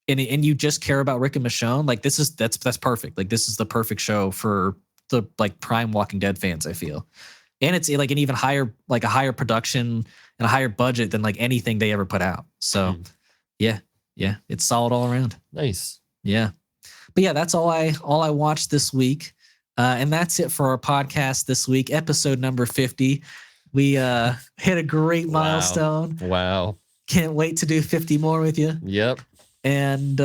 and you just care about Rick and Michonne, like that's perfect. Like this is the perfect show for the like prime Walking Dead fans, I feel. And it's like an even higher, like a higher production and a higher budget than like anything they ever put out. So yeah, it's solid all around. Nice. Yeah. But yeah, that's all I watched this week. And that's it for our podcast this week, episode number 50. We hit a great milestone. Wow. Can't wait to do 50 more with you. Yep. And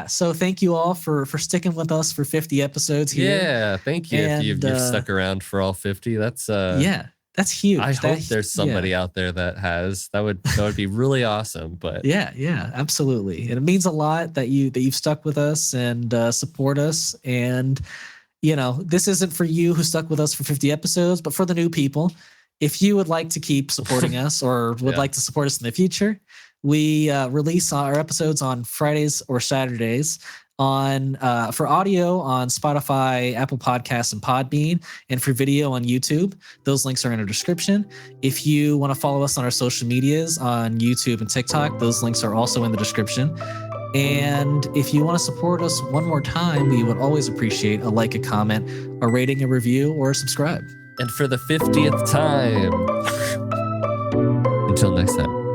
so thank you all for sticking with us for 50 episodes here. Yeah, thank you. And, if you've stuck around for all 50, that's that's huge. I hope there's somebody out there that has. That would be really awesome. But yeah, absolutely. And it means a lot that you've stuck with us and support us. And this isn't for you who stuck with us for 50 episodes, but for the new people. If you would like to keep supporting us or would like to support us in the future, we release our episodes on Fridays or Saturdays for audio on Spotify, Apple Podcasts, and Podbean, and for video on YouTube. Those links are in our description. If you want to follow us on our social medias on YouTube and TikTok, those links are also in the description. And if you want to support us one more time, we would always appreciate a like, a comment, a rating, a review, or a subscribe. And for the 50th time, until next time.